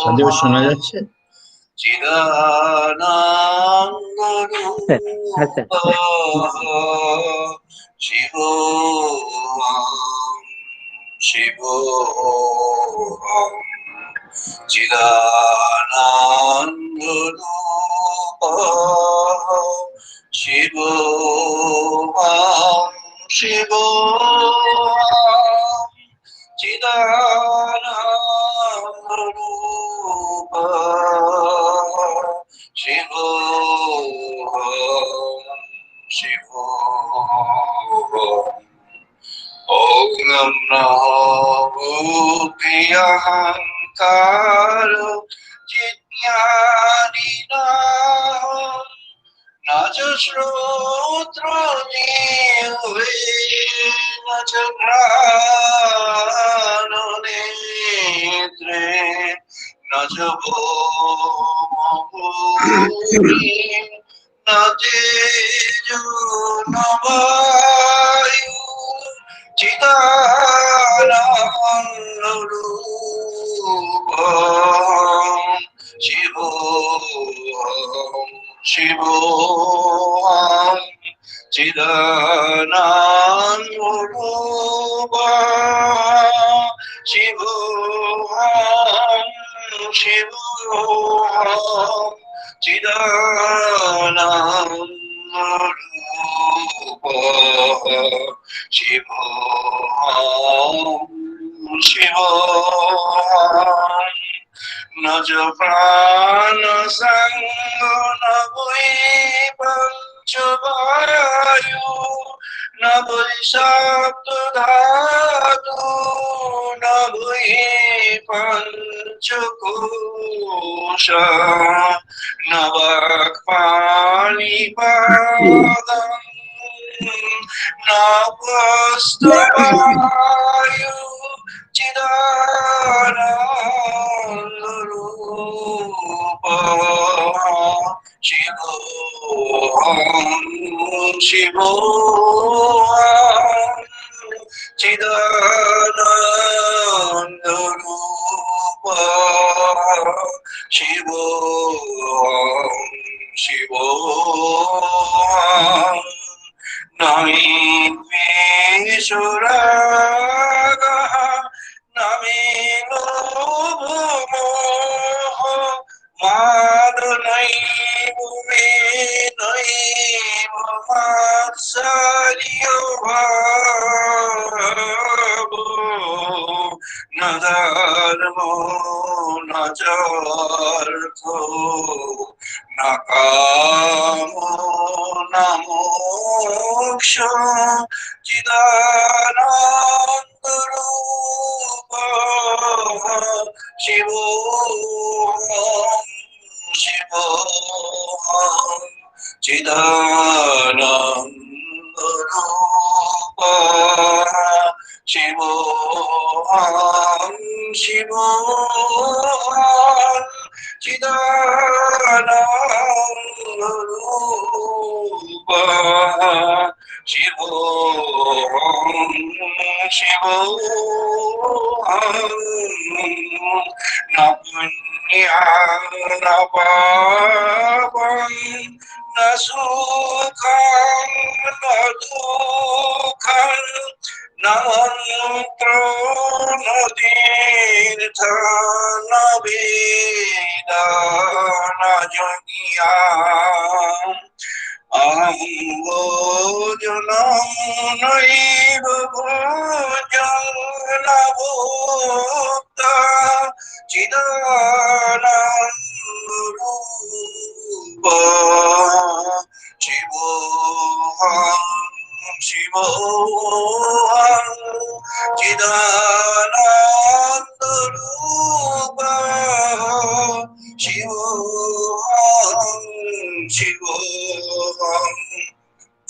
সদেব শোনা যাচ্ছে?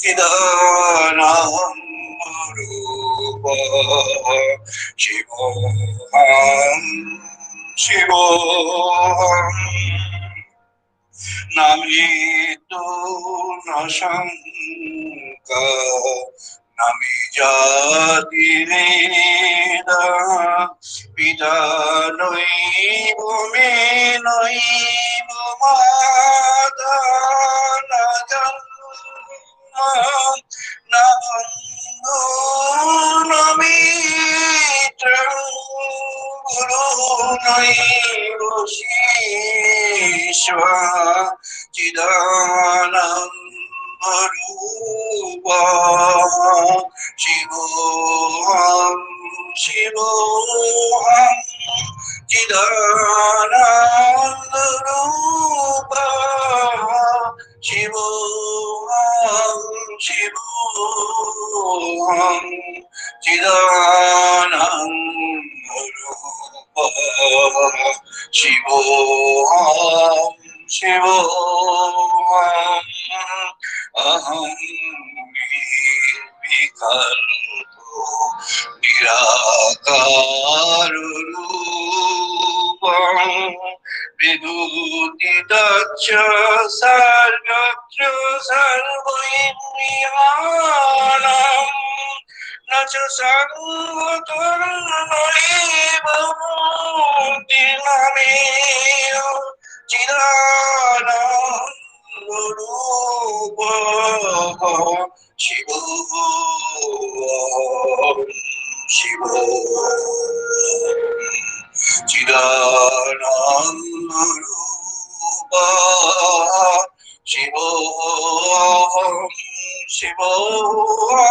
Chidananda Shivoham Shivoham Namitu Nashanka Namijati Veda Pita Noivo Me Noivo Mata Najanma Nabandhu Namitra Guru Noivo Shishva Chidananda Rupa Shivoham Shivoham Chidananda Rupa Shivoham Shivoham Chidananda Rupa Shivoham Shivoham Aham Vikalpo Nirakaru Viduditacha Sargatra Sarvaimrihanam Nacha Sarvatarnaiva Dinamiya Chidananda Rupa Shivoham Shivoham Chidananda Rupa Shivoham Shivoham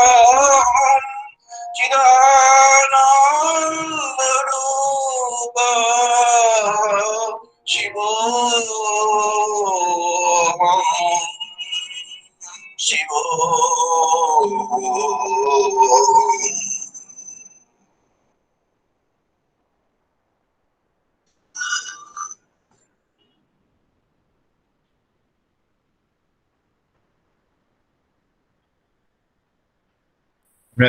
Chidananda Rupa Shivoham Shivoham.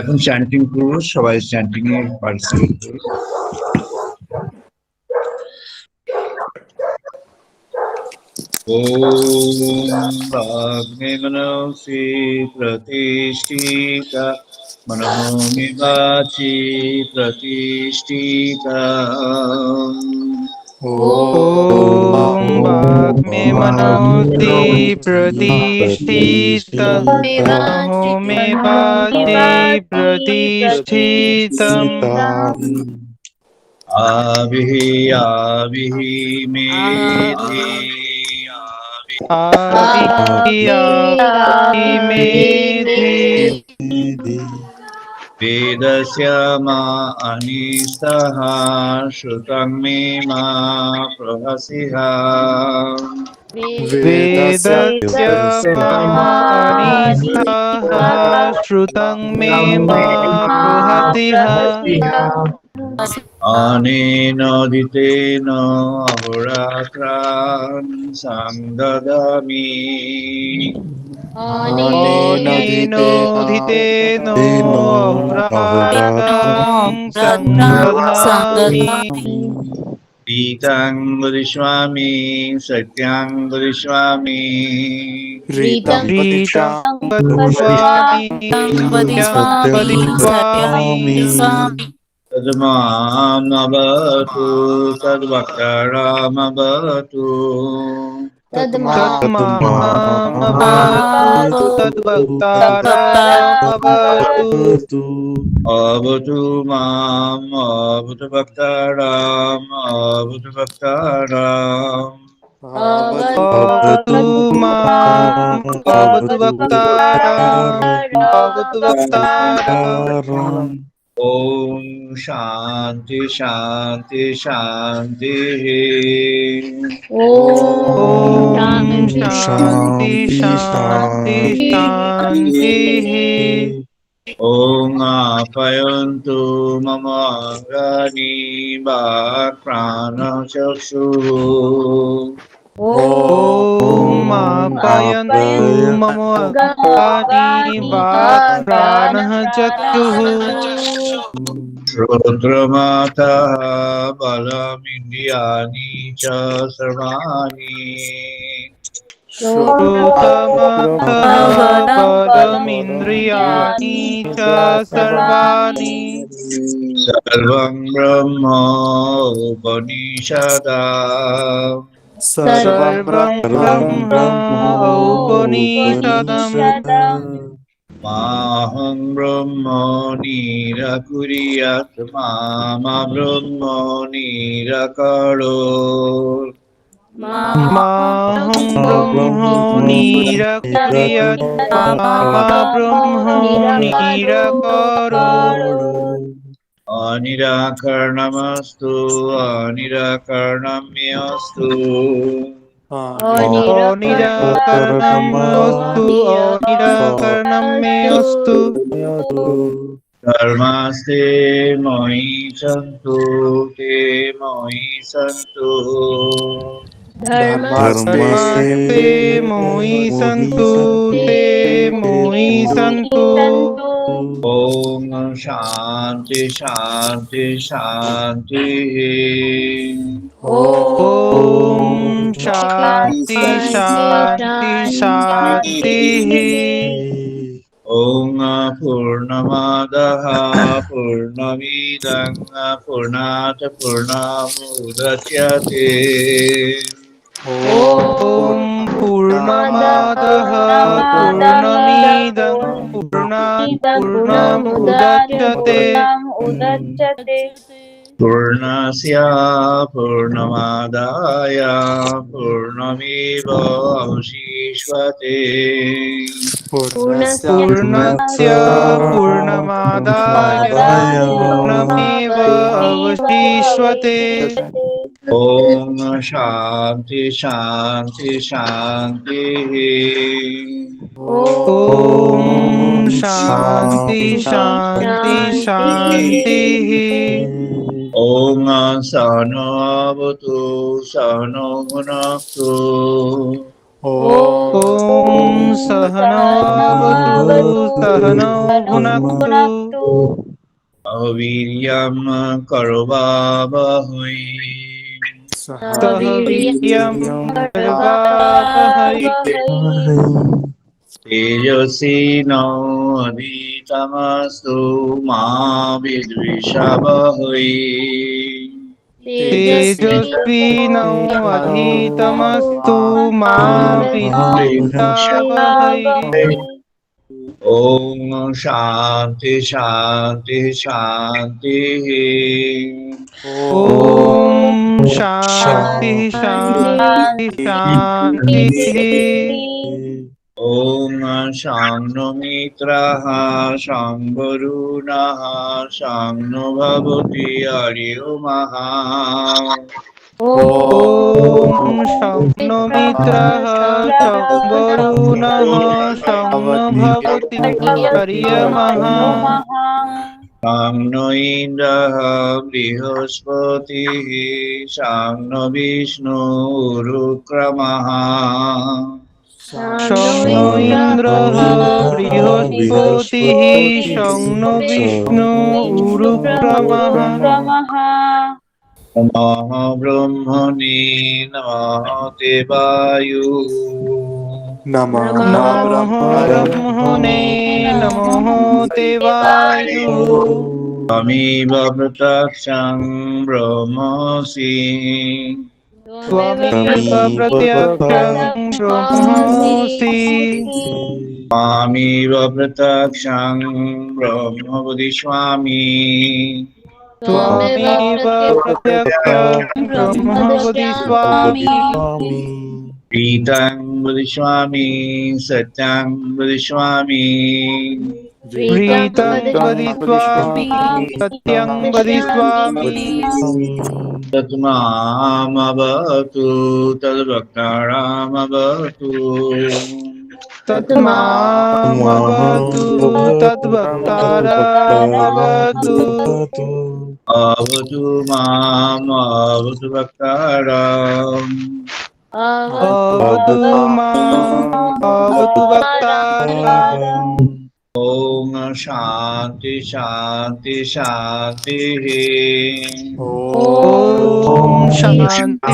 এখন chanting করবো, সবাই chanting এ participate করুন। ওম ভাগ্নে মনসি প্রতিষ্ঠিতা মনঃ বাচি প্রতিষ্ঠিতা Om Bhagme Manasi Pratishthita Mano Me Bhati Pratishthtam Avihi avihi medhi Avi Avi Medhi Vedasya ma anistaha Shrutam me ma prahasiha Vedasya Manistha Shrutam Me Ma Pruhatiha Aneno diteno ahoratran sangdadami Aneno Dhiteno Ahuratam Sangdadhami Ritang Vadishwami Satyang Vadishwami Ritam Vadishwami Vadishwami Tadmam Abatu Tadvakaram Abatu Tadmamavatu Tadvaktaramavatu Avatu Mam Avatu Bhaktaram Avatu Bhaktaram Avatu Mam Avatu Bhaktaram Avatu Bhaktaram Om Shanti Shanti Shanti Om Shanti Shanti Shanti Om Apayantu Mama Gani Bhakrana Chaksu ॐ आप्यायन्तु मम अङ्गानि वाक् प्राणः चक्षुः रुद्रमाता बलमिन्द्रियाणि च सर्वाणि श्रोतमतः बलमिन्द्रियाणि च सर्वाणि सर्वं ब्रह्म उपनिषदः सर्वं ब्रह्म औपनिषदम् माहं ब्रह्म निरकुर्यात् मा ब्रह्म निरकरोत् माहं ब्रह्म निरकुर्यात् मा ब्रह्म निरकरोत् अनिराकरणमस्तु अनिराकरणमस्तु अनिराकरणमस्तु अनिराकरणमेऽस्तु धर्मास्ते मयि सन्तु ते मयि सन्तु धर्मास्ते मोहि सन्तु ते मोहि सन्तु ॐ शान्ति शान्ति शान्तिः ॐ शान्ति शान्ति शान्तिः ॐ पूर्णमादः पूर्णमिदं पूर्णात् पूर्णमुदच्यते ॐ पूर्णमादः पूर्णमिदं पूर्णात् पूर्णमुदच्यते पूर्णस्य पूर्णमादाय पूर्णमेवावशिष्यते पूर्णस्य पूर्णमादाय पूर्णमेव अवशिष्यते ॐ शान्ति शान्ति शान्तिः ॐ शान्ति शान्ति शान्तिः ॐ सनो भवतु सनो भुनक्तु ॐ सहनौ भवतु सहनौ भुनक्तु वीर्यं करवावहै सह वीर्यं करवावहै तेजस्विनावधीतमस्तु मा विद्विषावहै तेजस्विनावधीतमस्तु मा विद्विषावहै ॐ शान्ति शान्ति शान्तिः ॐ शान्ति शान्ति शान्तिः ॐ शं नो मित्रः शं वरुणः शं नो भवति हरिओमः ॐ शं नो मित्रः शं वरुणः शं नो भवति हरिओमः शं नो इन्द्रः बृहस्पतिः शं नो विष्णुरुक्रमः शं नो इन्द्रः बृहस्पतिः शं नो विष्णुरुक्रमः नमः ब्रह्मणे नमः देवाय नमः ब्रह्मणे नमो देवाय त्वमेव प्रत्यक्षं ब्रह्मसि त्वमेव प्रत्यक्षं ब्रह्मसि त्वमेव प्रत्यक्षं ब्रह्म वदिष्यामि त्वमेव प्रत्यक्षं ब्रह्म वदिष्यामि प्रीतं वदिष्यामि सत्यं वदिष्यामि ह्रीतं वदिष्यामि सत्यं वदिष्यामि तत्मामवतु तद्वक्तारमवतु तत्मामवतु तद्वक्तारमवतु अवतु माम् अवतु वक्तारम् अवतु माम् अवतु वक्तारम्। ओम शांति शांति शांति। ॐ शान्ति शान्ति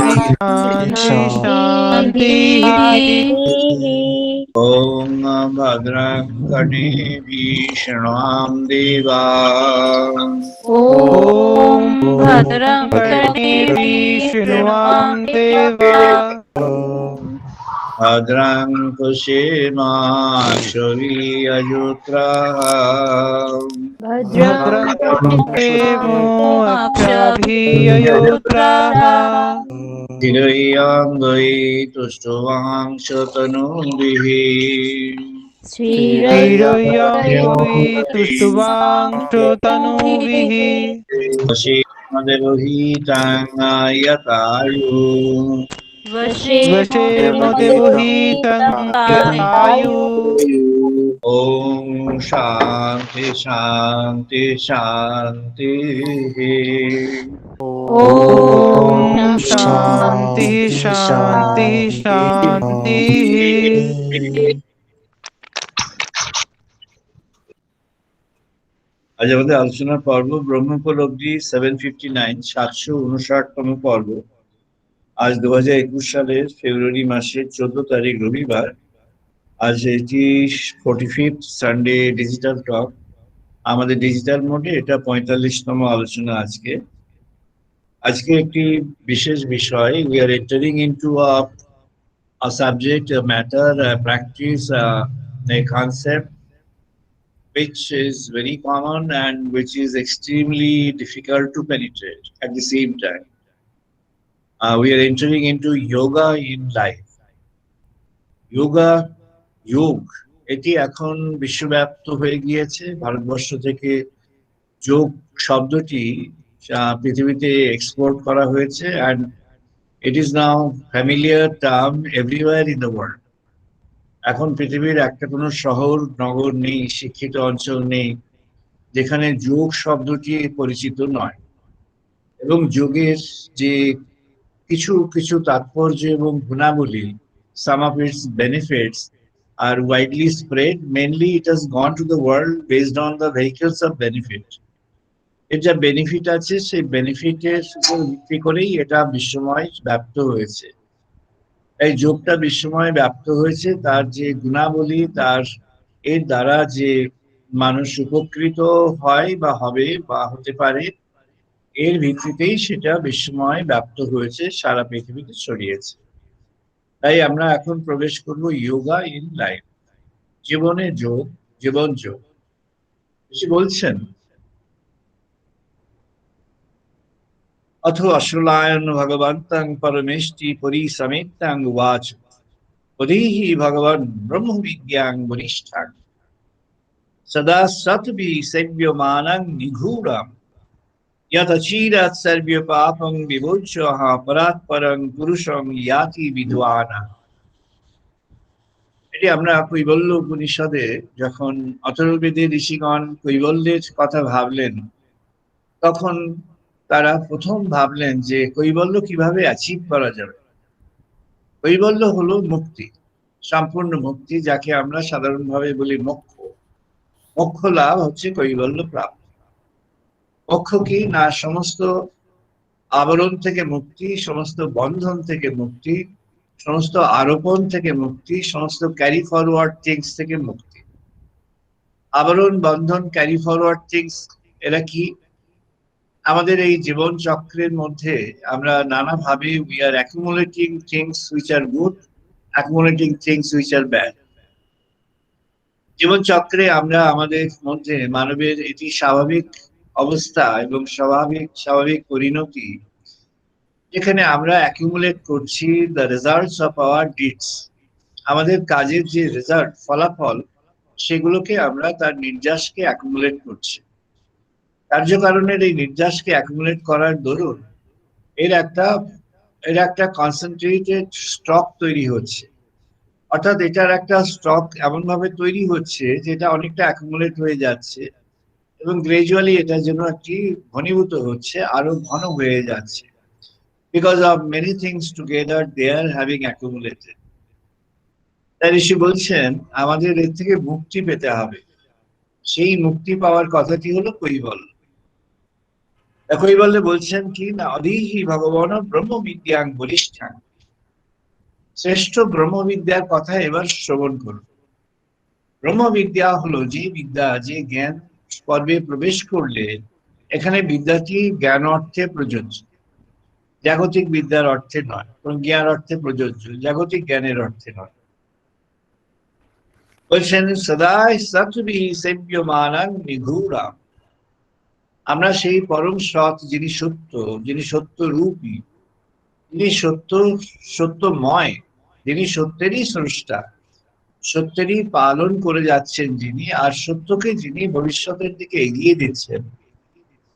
शान्तिः। ओम भद्रं कर्णेभिः शृण्वाम देवा। ॐ भद्रं कर्णेभिः शृण्वाम देवा। भद्रं पश्येमाक्षभिर्यजत्राः। भद्रं पश्येमो अक्षभिर्यजत्राः। स्थिरैरङ्गै तुष्टुवांशतनुभिः। स्थिरैर्यङ्गै तुष्टुवांशतनुभिः। वशीमदेवहितं यतायु। वशेमदेवहितं यतायुः। ओम शांति शांति शांति। ॐ शान्ति शान्ति शान्तिः। আজ আমাদের আলোচনার পর্ব ব্রহ্মোপলব্ধি 759 759তম পর্ব। আজ 2021 সালের ফেব্রুয়ারি মাসের 14 তারিখ রবিবার। আজ এটি 45th সানডে ডিজিটাল টক। আমাদের ডিজিটাল মোডে এটা 45তম আলোচনা আজকে। আজকে একটি বিশেষ বিষয়, we are entering into a subject, a matter, a practice, a concept which is very common and which is extremely difficult to penetrate at the same time. We are entering into yoga in life. Yoga, যোগ, এটি এখন বিশ্বব্যাপ্ত হয়ে গিয়েছে। ভারতবর্ষ থেকে যোগ শব্দটি পৃথিবীতে export করা হয়েছে and it is now familiar term everywhere in the world. এখন পৃথিবীর একটা কোনো শহর নগর নেই, শিক্ষিত অঞ্চল নেই যেখানে যোগ শব্দটি পরিচিত নয়। এবং যোগের যে কিছু কিছু তাৎপর্য এবং গুণাবলী, some of its benefits are widely spread. Mainly it has gone to the world based on the vehicles of benefit. এর যা বেনিফিট আছে সেই বেনিফিটের উপর ভিত্তি করেই এটা বিশ্বময় ব্যাপ্ত হয়েছে। এই যোগটা বিশ্বময় ব্যাপ্ত হয়েছে, তার যে গুণাবলী, তার এর দ্বারা যে মানুষ উপকৃত হয় বা হবে বা হতে পারে, এর ভিত্তিতেই সেটা বিশ্বময় ব্যাপ্ত হয়েছে, সারা পৃথিবীতে ছড়িয়েছে। তাই আমরা এখন প্রবেশ করব যোগা ইন লাইফ, জীবনে যোগ, জীবন যোগ। বেশি বলছেন अथो अश्रुलायन भगवन्तं परमेष्टि परिसमेतां उवाच पदीहि भगवन् ब्रह्म विज्ञां वरिष्ठां सदा सत्भिः सेव्यमानं निगूढं यदचिरात् सर्व्य पापं विमोच्य परात् परं पुरुषं याति विद्वान्। এটি আমরা কৈবল্য উপনিষদে যখন অথর্ববেদে ঋষিগণ কৈবল্যের কথা ভাবলেন, তখন তারা প্রথম ভাবলেন যে কৈবল্য কিভাবে অ্যাচিভ করা যাবে। কৈবল্য হলো মুক্তি, সম্পূর্ণ মুক্তি, যাকে আমরা সাধারণভাবে বলি মোক্ষ। মোক্ষ লাভ হচ্ছে কৈবল্য প্রাপ্তি। মোক্ষ কি না, সমস্ত আবরণ থেকে মুক্তি, সমস্ত বন্ধন থেকে মুক্তি, সমস্ত আরোপণ থেকে মুক্তি, সমস্ত ক্যারি ফরওয়ার্ড থিংস থেকে মুক্তি। আবরণ, বন্ধন, ক্যারি ফরওয়ার্ড থিংস, এরা কি? আমাদের এই জীবন চক্রের মধ্যে আমরা নানাভাবে we are accumulating things which are good, accumulating things which are bad. জীবন চক্রে আমরা আমাদের মধ্যে মানবের এটি স্বাভাবিক অবস্থা এবং স্বাভাবিক পরিণতি, যেখানে আমরা অ্যাকুমুলেট করছি the results of our deeds, আমাদের কাজের যে রেজাল্ট, ফলাফল, সেগুলোকে আমরা তার নির্যাসকে অ্যাকুমুলেট করছি। কার্যকারণের এই নির্যাসকে অ্যাকুমুলেট করার দরুন এর একটা কনসেন্ট্রেটেড স্টক তৈরি হচ্ছে। অর্থাৎ এটার একটা স্টক এমন ভাবে তৈরি হচ্ছে যেটা অনেকটা অ্যাকুমুলেট হয়ে যাচ্ছে এবং গ্রাজুয়ালি এটা যেন একটি ঘনীভূত হচ্ছে, আরো ঘন হয়ে যাচ্ছে। because of many things together they are having accumulated. তাই ঋষি বলছেন আমাদের এর থেকে মুক্তি পেতে হবে। সেই মুক্তি পাওয়ার কথাটি হলো কৈবল্য। কৈবল্যে বলছেন কি না, অধীহি ভগবান ব্রহ্মবিদ্যাং বলিষ্ঠাং, শ্রেষ্ঠ ব্রহ্মবিদ্যার কথা এবার শ্রবণ করুন। ব্রহ্মবিদ্যা হলো যে বিদ্যা, যে জ্ঞান পর্বে প্রবেশ করলে এখানে বিদ্যাটি জ্ঞান অর্থে প্রযোজ্য, জাগতিক বিদ্যার অর্থে নয়, জ্ঞান অর্থে প্রযোজ্য, জাগতিক জ্ঞানের অর্থে নয়। বলছেন সদাই সৎভি সেব্যমানাং নিঘুরাম, আমরা সেই পরম সৎ যিনি সত্য, যিনি সত্য রূপী, যিনি সত্যময়, যিনি সত্যেরই স্রষ্টা, সত্যেরই পালন করে যাচ্ছেন যিনি, আর সত্যকে যিনি ভবিষ্যতের দিকে এগিয়ে দিচ্ছেন,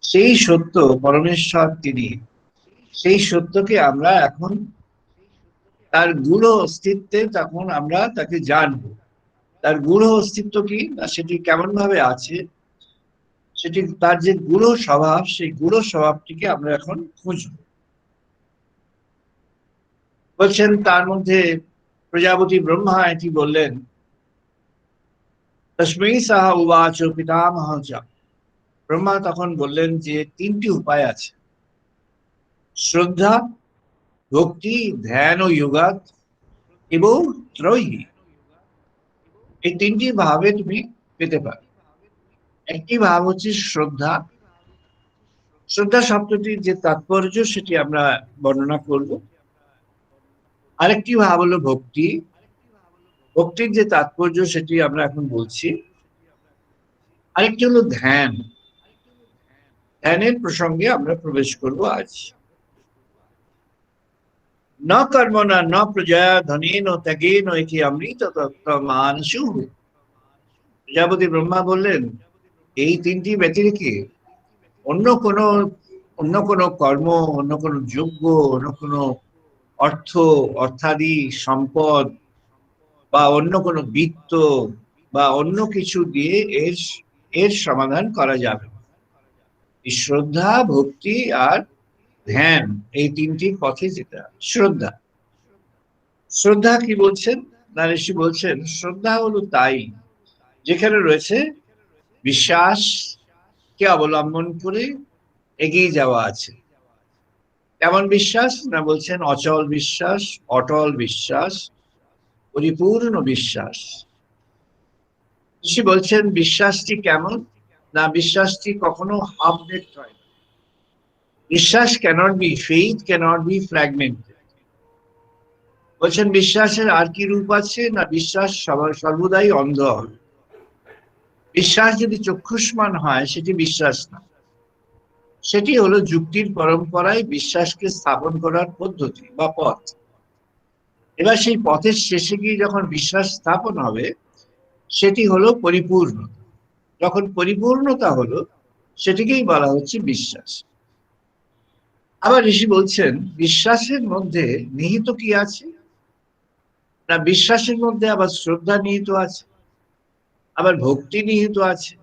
সেই সত্য পরমেশ্বর তিনি। সেই সত্যকে আমরা এখন তার গূঢ় অস্তিত্বে তখন আমরা তাকে জানবো। তার গূঢ় অস্তিত্ব কি না, সেটি কেমন ভাবে আছে, সেটি তার যে গূঢ় স্বভাব, সেই গূঢ় স্বভাবটিকে আমরা এখন খুঁজব। বলছেন তার মধ্যে প্রজাপতি ব্রহ্মা এটি বললেন, তস্মৈ সাহা উবাচ পিতামহ চ, ব্রহ্মা তখন বললেন যে তিনটি উপায় আছে, শ্রদ্ধা, ভক্তি, ধ্যান ও যোগাৎ এবং ত্রয়ী। এই তিনটি ভাবে তুমি পেতে পারো। একটি ভাব হচ্ছে শ্রদ্ধা। শ্রদ্ধা শব্দটির যে তাৎপর্য সেটি আমরা বর্ণনা করব। আরেকটি ভাব হলো ভক্তি। ভক্তির যে তাৎপর্য সেটি আমরা এখন বলছি। আরেকটি হলো ধ্যান। ধ্যানের প্রসঙ্গে আমরা প্রবেশ করব আজ। ন কর্মণা ন প্রজয়া ধনেন ত্যাগেন একে অমৃত তত্ত্ব মানসু। প্রজাপতি ব্রহ্মা বললেন এই তিনটি ব্যতিরেকে অন্য কোনো কর্ম, অন্য কোনো যোগ্য, অন্য কোনো অর্থ, অর্থাদি সম্পদ বা অন্য কোনো বিত্ত বা অন্য কিছু দিয়ে এর সমাধান করা যাবে। শ্রদ্ধা, ভক্তি আর ধ্যান, এই তিনটি পথে যেতে হবে। শ্রদ্ধা, শ্রদ্ধা কি বলছেন না, ঋষি বলছেন শ্রদ্ধা হলো তাই যেখানে রয়েছে বিশ্বাসকে অবলম্বন করে এগিয়ে যাওয়া আছে। এমন বিশ্বাস না, বলছেন অচল বিশ্বাস, অটল বিশ্বাস, পরিপূর্ণ বিশ্বাস। ঋষি বলছেন বিশ্বাসটি কেমন না, বিশ্বাসটি কখনো হাফ ডেট হয় না। বিশ্বাস cannot be, faith cannot be fragmented. বলছেন বিশ্বাসের আর কি রূপ আছে না, বিশ্বাস সর্বদাই অন্ধ হবে। বিশ্বাস যদি চক্ষুষ্মান হয় সেটি বিশ্বাস না, সেটি হলো যুক্তির পরম্পরায় বিশ্বাসকে স্থাপন করার পদ্ধতি বা পথ। এবার সেই পথের শেষে গিয়ে যখন বিশ্বাস স্থাপন হবে সেটি হলো পরিপূর্ণতা। যখন পরিপূর্ণতা হলো সেটিকেই বলা হচ্ছে বিশ্বাস। আবার ঋষি বলছেন বিশ্বাসের মধ্যে নিহিত কি আছে না, বিশ্বাসের মধ্যে আবার শ্রদ্ধা নিহিত আছে, আবার ভক্তি নিহিত আছে,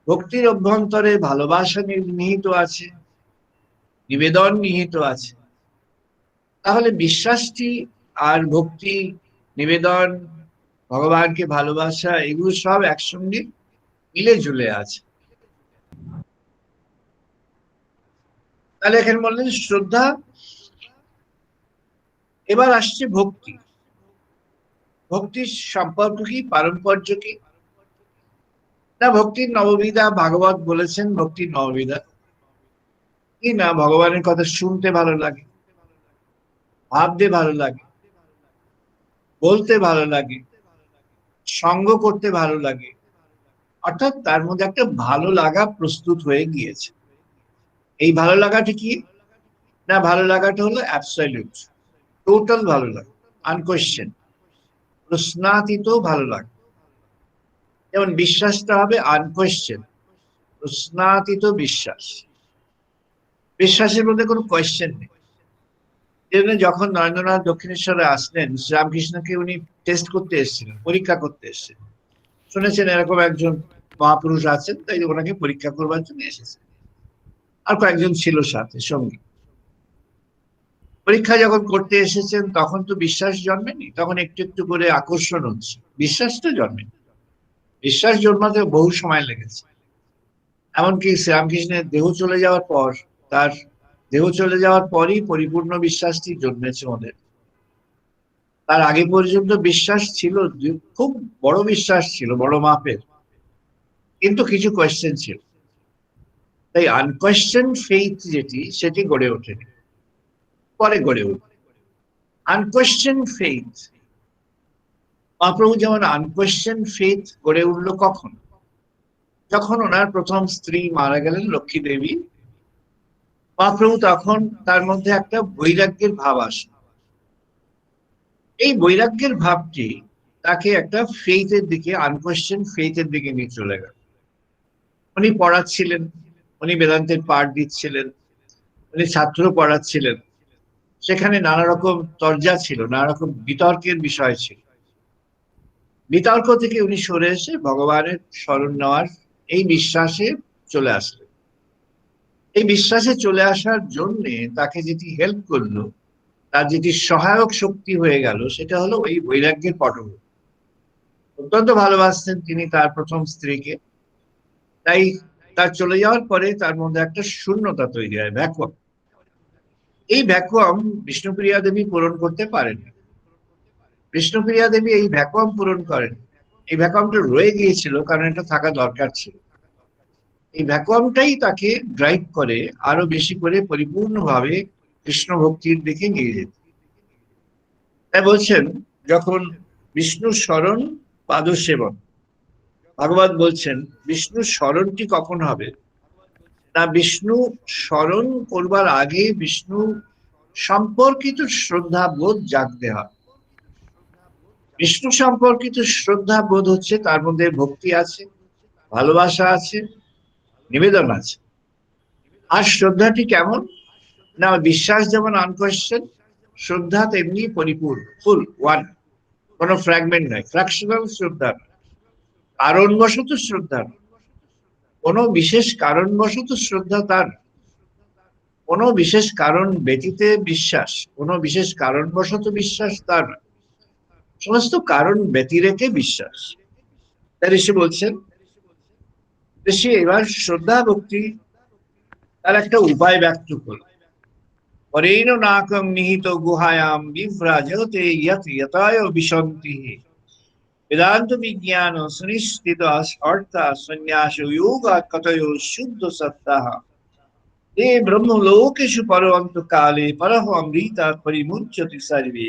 ভক্তির অভ্যন্তরে ভালোবাসা নিহিত আছে, নিবেদন নিহিত আছে। তাহলে বিশ্বাসটি আর ভক্তি, নিবেদন, ভগবানকে ভালোবাসা, এগুলো সব একসঙ্গে মিলে ঝুলে আছে। তাহলে এখানে বললেন শ্রদ্ধা। এবার আসছে ভক্তি। ভক্তির সম্পর্ক কি, পারম্পর্য কি না, ভক্তির নববিধা ভাগবত বলেছেন। ভক্তির নববিধা কি না, ভগবানের কথা শুনতে ভালো লাগে, ভাবতে ভালো লাগে, বলতে ভালো লাগে, সঙ্গ করতে ভালো লাগে, অর্থাৎ তার মধ্যে একটা ভালো লাগা প্রস্তুত হয়ে গিয়েছে। এই ভালো লাগাটা কি না, ভালো লাগাটা হলো অ্যাবসলিউট, টোটাল ভালো লাগা, আনকোয়েশ্চেন, প্রশ্নাতীত ভালো লাগা। যেমন বিশ্বাসটা হবে আনকোয়েশ্চেন, প্রশ্নাতীত বিশ্বাস। বিশ্বাসের মধ্যে কোনো কোয়েশ্চেন নেই। যখন নরেন্দ্রনাথ দক্ষিণেশ্বরে আসলেন, শ্রীরামকৃষ্ণকে উনি টেস্ট করতে এসেছিলেন, পরীক্ষা করতে এসেছিলেন। শুনেছেন এরকম একজন মহাপুরুষ আছেন, তাই ওনাকে পরীক্ষা করবার জন্য এসেছেন। আর কয়েকজন ছিল সাথে সঙ্গী। পরীক্ষা যখন করতে এসেছেন তখন তো বিশ্বাস জন্মেনি, তখন একটু একটু করে আকর্ষণ হচ্ছে, বিশ্বাস তো জন্মেনি। বিশ্বাস জন্মাতে বহু সময় লেগেছে। এমনকি শ্রীরামকৃষ্ণের দেহ চলে যাওয়ার পর, তার দেহ চলে যাওয়ার পরই পরিপূর্ণ বিশ্বাসটি জন্মেছে ওদের। তার আগে পর্যন্ত বিশ্বাস ছিল, খুব বড় বিশ্বাস ছিল, বড় মাপের, কিন্তু কিছু কোয়েশ্চেন ছিল। তাই আনকোয়েশ্চেন ফেইথ যেটি, সেটি গড়ে ওঠেনি, পরে গড়ে ওঠে আনকোয়েশ্চেন ফেইথ। মহাপ্রভু যেমন আনকোয়েশ্চেন ফেইথ গড়ে উঠলো কখন? যখন ওনার প্রথম স্ত্রী মারা গেলেন, লক্ষ্মী দেবী। মহাপ্রভু তখন তার মধ্যে একটা বৈরাগ্যের ভাব আসে। এই বৈরাগ্যের ভাবটি তাকে একটা ফেইথের দিকে, আনকোয়েশ্চেন ফেইথের দিকে নিয়ে চলে গেল। উনি পড়াচ্ছিলেন, উনি বেদান্তের পাঠ দিচ্ছিলেন, উনি ছাত্র পড়াচ্ছিলেন, সেখানে নানা রকম তরজা ছিল, নানা রকম বিতর্কের বিষয় ছিল। বিতর্ক থেকে উনি সরে এসে ভগবানের শরণ নেওয়ার এই বিশ্বাসে চলে আসলেন। এই বিশ্বাসে চলে আসার জন্য তাকে যেটি হেল্প করলো, তার যেটি সহায়ক শক্তি হয়ে গেল, সেটা হলো এই বৈরাগ্যের পটভূমি। অত্যন্ত ভালোবাসতেন তিনি তার প্রথম স্ত্রীকে, তাই তার চলে যাওয়ার পরে তার মধ্যে একটা শূন্যতা তৈরি হয়, ভ্যাকুয়াম। এই ভ্যাকুয়াম বিষ্ণুপ্রিয়া দেবী পূরণ করতে পারেননি। বিষ্ণুপ্রিয়া দেবী এই ভ্যাকুয়াম পূরণ করেন। এই ভ্যাকুয়ামটা রয়ে গিয়েছিল, কারণ এটা থাকা দরকার ছিল। এই ভ্যাকুয়ামটাই তাকে ড্রাইভ করে আরো বেশি করে পরিপূর্ণভাবে কৃষ্ণ ভক্তির দিকে নিয়ে যেতে। তাই বলছেন, যখন বিষ্ণু স্মরণ পাদ সেবন, ভাগবত বলছেন বিষ্ণু স্মরণটি কখন হবে না, বিষ্ণু স্মরণ করবার আগে বিষ্ণু সম্পর্কিত শ্রদ্ধা বোধ জাগতে হয়। বিষ্ণু সম্পর্কিত শ্রদ্ধা বোধ হচ্ছে তার মধ্যে ভক্তি আছে, ভালোবাসা আছে, নিবেদন আছে। আর শ্রদ্ধাটি কেমন না, বিশ্বাস যেমন আনকোয়েশ্চেন, শ্রদ্ধা তেমনি পরিপূর্ণ, ফুল ওয়ান, কোনো ফ্র্যাগমেন্ট নয়, ফ্র্যাকশনাল শ্রদ্ধা নয়, কারণবশত শ্রদ্ধা নয়, কোনো বিশেষ কারণবশত শ্রদ্ধা তার, কোনো বিশেষ কারণ ব্যতীতে বিশ্বাস, কোনো বিশেষ কারণবশত বিশ্বাস তার, সমস্ত কারণ ব্যতিরেকে বিশ্বাস। তাই ঋষি বলছেন, ঋষি এবার শ্রদ্ধা ভক্তি তার একটা উপায় ব্যক্ত করল। পরেণ নাকং নিহিত গুহায়াম বিভ্রাজতে ইয়ত ইয়তায় বিশন্তিঃ বেদান্ত বিজ্ঞান সুনিশ্চিত অর্থা সন্ন্যাস যোগ কতয় শুদ্ধ সত্তাঃ তে ব্রহ্মলোকেষু পরন্ত কালে পরহ অমৃতা পরিমুচ্যতি সর্বে।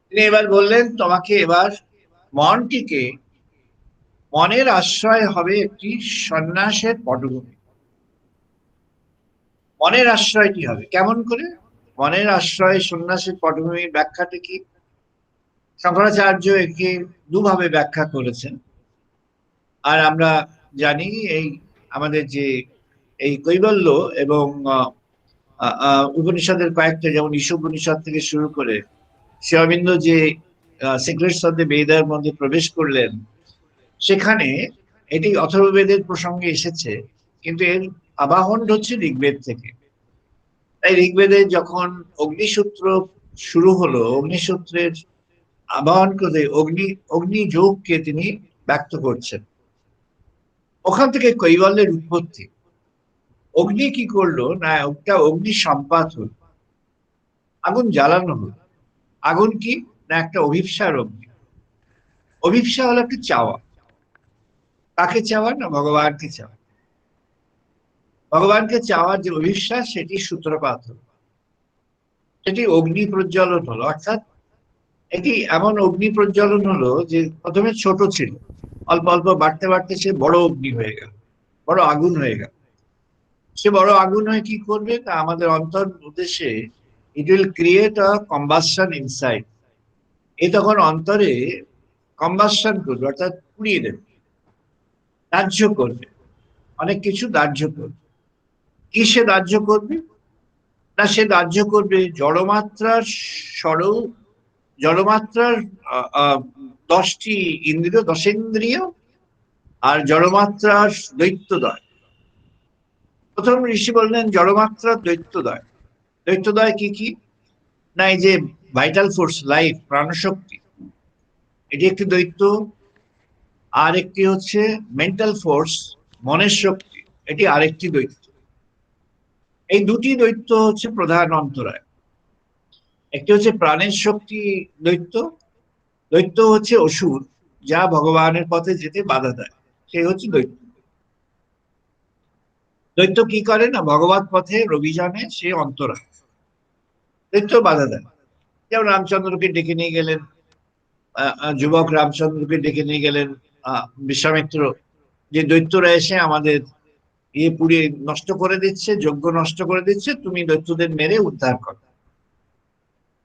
তিনি এবার বললেন, তোমাকে এবার মনটিকে, মনের আশ্রয় হবে একটি সন্ন্যাসের পটভূমি। মনের আশ্রয়টি হবে কেমন করে? মনের আশ্রয় সন্ন্যাসের পটভূমির ব্যাখ্যাটা কি? শঙ্করাচার্য একে দুভাবে ব্যাখ্যা করেছেন। আর আমরা জানি এই আমাদের যে এই কৈবল্য এবং উপনিষদের কয়েকটা, যেমন ঈশোপনিষদ থেকে শুরু করে শ্রী অরবিন্দ যে সিক্রেটস অফ দ্য বেদের মধ্যে প্রবেশ করলেন, সেখানে এটি অথর্ববেদের প্রসঙ্গে এসেছে, কিন্তু এর আবাহন হচ্ছে ঋগ্বেদ থেকে। তাই ঋগ্বেদে যখন অগ্নিসূত্র শুরু হলো, অগ্নিসূত্রের আবাহন করে অগ্নিযোগকে তিনি ব্যক্ত করছেন। ওখান থেকে কৈবল্যের উৎপত্তি। অগ্নি কি করলো না, একটা অগ্নি সম্পাত হল, আগুন জ্বালানো হল। আগুন কি না, একটা অভিপ্সার অগ্নি। অভিপ্সা হলো একটা চাওয়া। কাকে চাওয়া না, ভগবানকে চাওয়া। ভগবানকে চাওয়ার যে অভিপ্সা, সেটি সূত্রপাত হল, সেটি অগ্নি প্রজ্বলন হলো। অর্থাৎ এটি এমন অগ্নি প্রজ্বলন হলো যে প্রথমে ছোট ছিল, অল্প অল্প বাড়তে বাড়তে সে বড় অগ্নি হয়ে গেল, বড় আগুন হয়ে গেল। সে বড় আগুন হয়ে কি করবে, তা আমাদের অন্তর উদ্দেশ্যে it will create a combustion inside. এ তখন অন্তরে কম্বাসন করবে, অর্থাৎ পুড়িয়ে দেবে, দাহ্য করবে, অনেক কিছু দাহ্য করবে। কি সে দাহ্য করবে না, সে দাহ্য করবে জড়মাত্রার স্বরূপ, জড়মাত্রার 10টি ইন্দ্রিয়, দশেন্দ্রিয়, আর জড়মাত্রার দৈত্যদয়। প্রথম ঋষি বললেন জড়মাত্রার দৈত্যদয়। দ্বৈতদ্বয় কি কি? না, এই যে ভাইটাল ফোর্স, লাইফ, প্রাণশক্তি, এটি একটি দ্বৈত। আর একটি হচ্ছে মেন্টাল ফোর্স, মনের শক্তি, এটি আরেকটি দ্বৈত। এই দুটি দ্বৈত হচ্ছে প্রধান অন্তরায়। একটি হচ্ছে প্রাণের শক্তি দ্বৈত। দ্বৈত হচ্ছে অসুর, যা ভগবানের পথে যেতে বাধা দেয়, সেই হচ্ছে দ্বৈত। দৈত্য কি করে না, ভগবত পথের অভিযানে সে অন্তরায়, দৈত্য বাধা দেয়। যেমন রামচন্দ্রকে ডেকে নিয়ে গেলেন, যুবক রামচন্দ্রকে ডেকে নিয়ে গেলেন বিশ্বামিত্র, যে দৈত্যরা এসে আমাদের ইয়ে পুড়িয়ে নষ্ট করে দিচ্ছে, যজ্ঞ নষ্ট করে দিচ্ছে, তুমি দৈত্যদের মেরে উদ্ধার করো।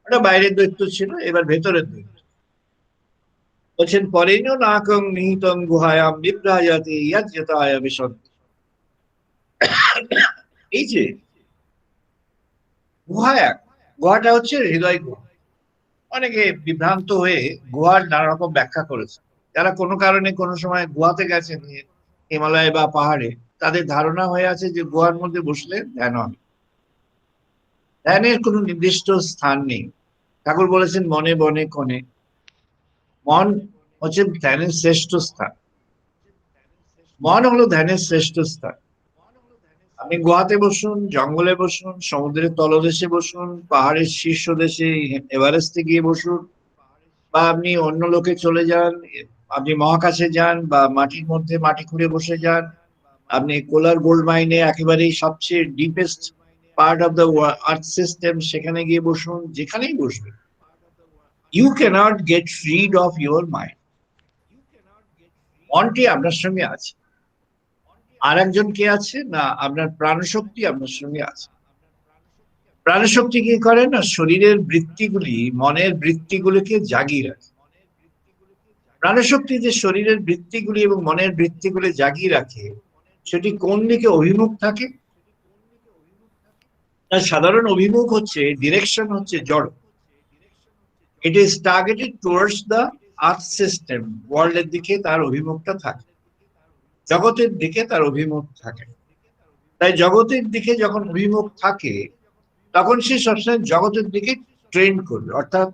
ওটা বাইরের দৈত্য ছিল, এবার ভেতরের দৈত্য। বলছেন পরেণ নাকং নিহিতং গুহায়াম বিভ্রাজাতি ইয়াজ্ঞতায় বিশদ। এই যে গুহা, গুহাটা হচ্ছে হৃদয় গুহা। অনেকে বিভ্রান্ত হয়ে গুহার নানা রকম ব্যাখ্যা করেছে। যারা কোনো কারণে কোনো সময় গুহাতে গেছেন, হিমালয় বা পাহাড়ে, তাদের ধারণা হয়ে আছে যে গুহার মধ্যে বসলে ধ্যান হবে। ধ্যানের কোনো নির্দিষ্ট স্থান নেই। ঠাকুর বলেছেন মনে বনে কোণে। মন হচ্ছে ধ্যানের শ্রেষ্ঠ স্থান। মন হলো ধ্যানের শ্রেষ্ঠ স্থান। আপনি গুহাতে বসুন, জঙ্গলে বসুন, সমুদ্রের তলদেশে বসুন, পাহাড়ের শীর্ষ দেশে এভারেস্টে গিয়ে বসুন, বা আপনি অন্য লোকে চলে যান, আপনি মহাকাশে যান, বা মাটির মধ্যে মাটি খুঁড়ে বসে যান, আপনি কোলার গোল্ড মাইনে একেবারেই সবচেয়ে deepest part of the earth system, সেখানে গিয়ে বসুন, যেখানেই বসবেন, you can't get freed of your mind. মনটি আপনার সঙ্গে আছে। আর একজন কে আছে না, আপনার প্রাণশক্তি আপনার সঙ্গে আছে। প্রাণশক্তি কি করে না, শরীরের বৃত্তিগুলি, মনের বৃত্তিগুলিকে জাগিয়ে রাখে। প্রাণশক্তি যে শরীরের বৃত্তিগুলি এবং মনের বৃত্তিগুলি জাগিয়ে রাখে, সেটি কোন দিকে অভিমুখ থাকে? তার সাধারণ অভিমুখ হচ্ছে, ডিরেকশন হচ্ছে জড়। It is targeted towards the earth system, ওয়ার্ল্ডের দিকে তার অভিমুখটা থাকে, জগতের দিকে তার অভিমুখ থাকে। তাই জগতের দিকে যখন অভিমুখ থাকে, তখন সে সবসময় জগতের দিকে ট্রেন করবে। অর্থাৎ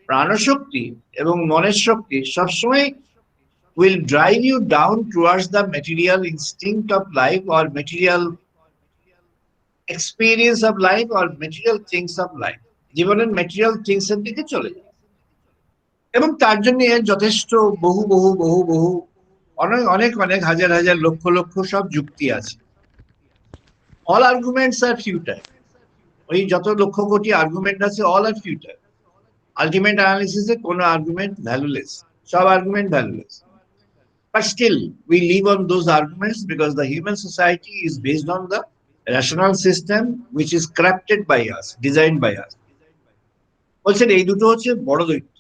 প্রাণশক্তি এবং মনের শক্তি সবসময় will drive you down towards the material instinct of life or material experience of life or material things of life, জীবনের ম্যাটেরিয়াল থিংস এর দিকে চলে যায়। এবং তার জন্য যথেষ্ট বহু বহু বহু বহু অনেক অনেক অনেক হাজার হাজার লক্ষ লক্ষ সব যুক্তি আছে। অল আর্গুমেন্টস আর ফিউটার। ওই যত লক্ষ কোটি আর্গুমেন্ট আছে, অল আর ফিউটার। আলটিমেট অ্যানালিসিসে কোনো আর্গুমেন্ট ভ্যালুলেস, সব argument valueless. But still, we live on those arguments because the human society is based on the rational system which is crafted by us, designed by us. বলছেন এই দুটো হচ্ছে বড় দৈত্য।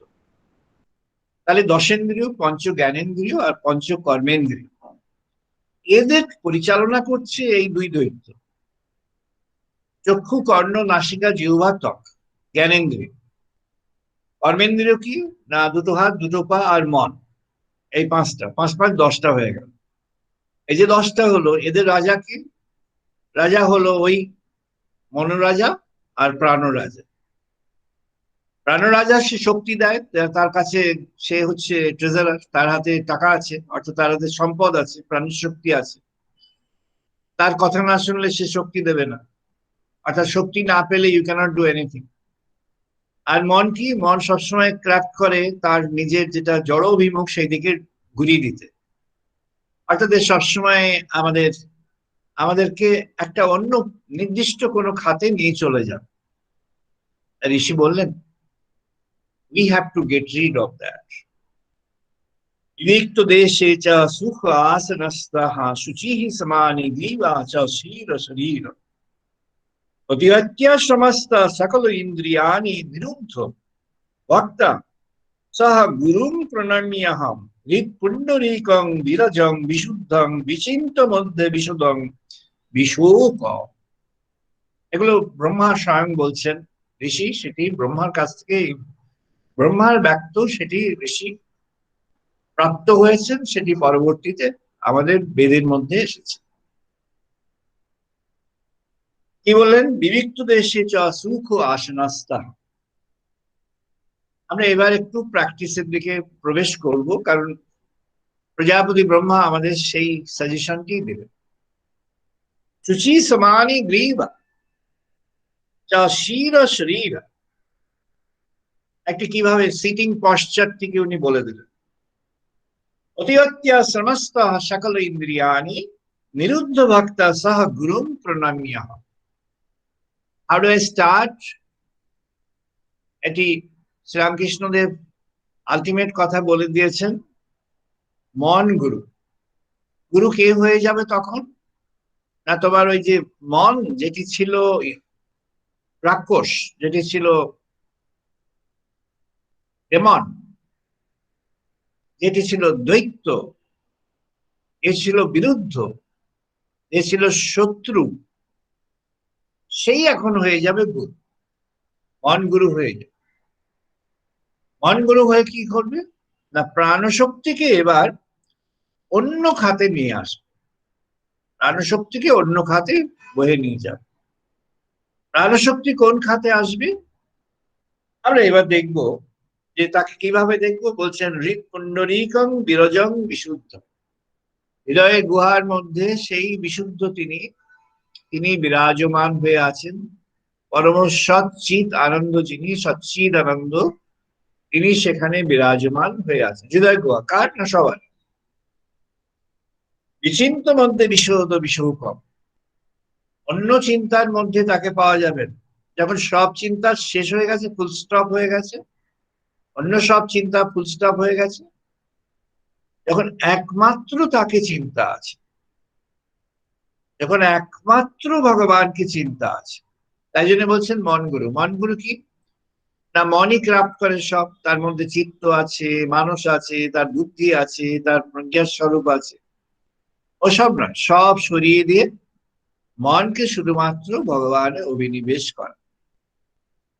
তাহলে দশেন্দ্রিয়, পঞ্চ জ্ঞানেন্দ্রিয় আর পঞ্চ কর্মেন্দ্রিয়, এদের পরিচালনা করছে এই দুই দৈত্য। চক্ষু, কর্ণ, নাসিকা, জিহ্বা, ত্বক জ্ঞানেন্দ্রিয়। কর্মেন্দ্রিয় কি না, দুটো হাত, দুটো পা আর মন, এই পাঁচটা, পাঁচ পাঁচ 10টা হয়ে গেল। এই যে 10টা হলো, এদের রাজা কি? রাজা হলো ওই মনোরাজা আর প্রাণরাজা। প্রাণরাজা সে শক্তি দেয়, তার কাছে সে হচ্ছে ট্রেজারার, তার হাতে টাকা আছে, অর্থাৎ তার হাতে সম্পদ আছে, প্রাণের শক্তি আছে। তার কথা না শুনলে সে শক্তি দেবে না, অর্থাৎ শক্তি না পেলে ইউ ক্যানট ডু এনিথিং। আর মন কি? মন সবসময় ক্র্যাক করে তার নিজের যেটা জড় অভিমুখ সেই দিকে ঘুরিয়ে দিতে, অর্থাৎ সবসময় আমাদেরকে একটা অন্য নির্দিষ্ট কোনো খাতে নিয়ে চলে যান। ঋষি বললেন we have to get rid of that. Vikto deshe cha sukha asanastha shuchihi samani diva cha shira sharira Patihatya samasta sakala indriyani niruddha bhakta saha gurum pranamyaham rit pundarikam virajam vishuddham vichinta madhya visuddham vishoka। এগুলো ব্রহ্মা স্বয়ং বলছেন, ঋষি সেটি ব্রহ্মার কাছ থেকে, ব্রহ্মার ব্যক্ত সেটি ঋষি প্রাপ্ত হয়েছেন, সেটি পরবর্তীতে আমাদের বেদের মধ্যে এসেছে। কি বললেন? বিবিক্ত দেশে চ সুখ আসনাস্তা। আমরা এবার একটু প্র্যাকটিসের দিকে প্রবেশ করব, কারণ প্রজাপতি ব্রহ্মা আমাদের সেই সাজেশনটি দেবেন। শুচি সমানি গ্রীব চ শির শরীর, একটি কিভাবে সিটিং পশ্চারটিকে উনি বলে দিলেন। অতিহত্য সমস্ত সকল ইন্দ্রিয়ানি নিরুদ্ধ ভক্ত সহ গুরুম প্রণম্য। How do I start? এটি শ্রীরামকৃষ্ণদেব আলটিমেট কথা বলে দিয়েছেন, মন গুরু। গুরু কে হয়ে যাবে তখন? না তোমার ওই যে মন যেটি ছিল রাক্ষস, যেটি ছিল ডেমন, যেটি ছিল দৈত্য, এ ছিল বিরুদ্ধ, এ ছিল শত্রু, সেই এখন হয়ে যাবে গুরু। মন গুরু হয়ে যাবে। মন গুরু হয়ে কি করবে? না প্রাণশক্তিকে এবার অন্য খাতে নিয়ে আসবে, প্রাণশক্তিকে অন্য খাতে বয়ে নিয়ে যাবে। প্রাণশক্তি কোন খাতে আসবে আমরা এবার দেখব, যে তাকে কিভাবে দেখবো। বলছেন হৃৎ পুণ্ডরীকং বিরজং বিশুদ্ধ, হৃদয়ের গুহার মধ্যে সেই বিশুদ্ধ তিনি বিরাজমান হয়ে আছেন। পরম সচ্চিৎ আনন্দ, যিনি সচ্চিৎ আনন্দ, তিনি সেখানে বিরাজমান হয়ে আছেন। হৃদয় গুহা কার? না সবার। বিচিন্ত মধ্যে বিশোধ বিশোকম, অন্য চিন্তার মধ্যে তাকে পাওয়া যাবে না। যখন সব চিন্তা শেষ হয়ে গেছে, ফুল স্টপ হয়ে গেছে, অন্য সব চিন্তা ফুল স্টপ হয়ে গেছে, যখন একমাত্র তাকে চিন্তা আছে, যখন একমাত্র ভগবানকে চিন্তা আছে, তাই জন্য বলছেন মন গুরু। মন গুরু কি? না মনই ক্রাফট করে সব, তার মধ্যে চিত্ত আছে, মানুষ আছে, তার বুদ্ধি আছে, তার প্রজ্ঞার স্বরূপ আছে, ওসব নয়, সব সরিয়ে দিয়ে মনকে শুধুমাত্র ভগবানে অভিনিবেশ করা।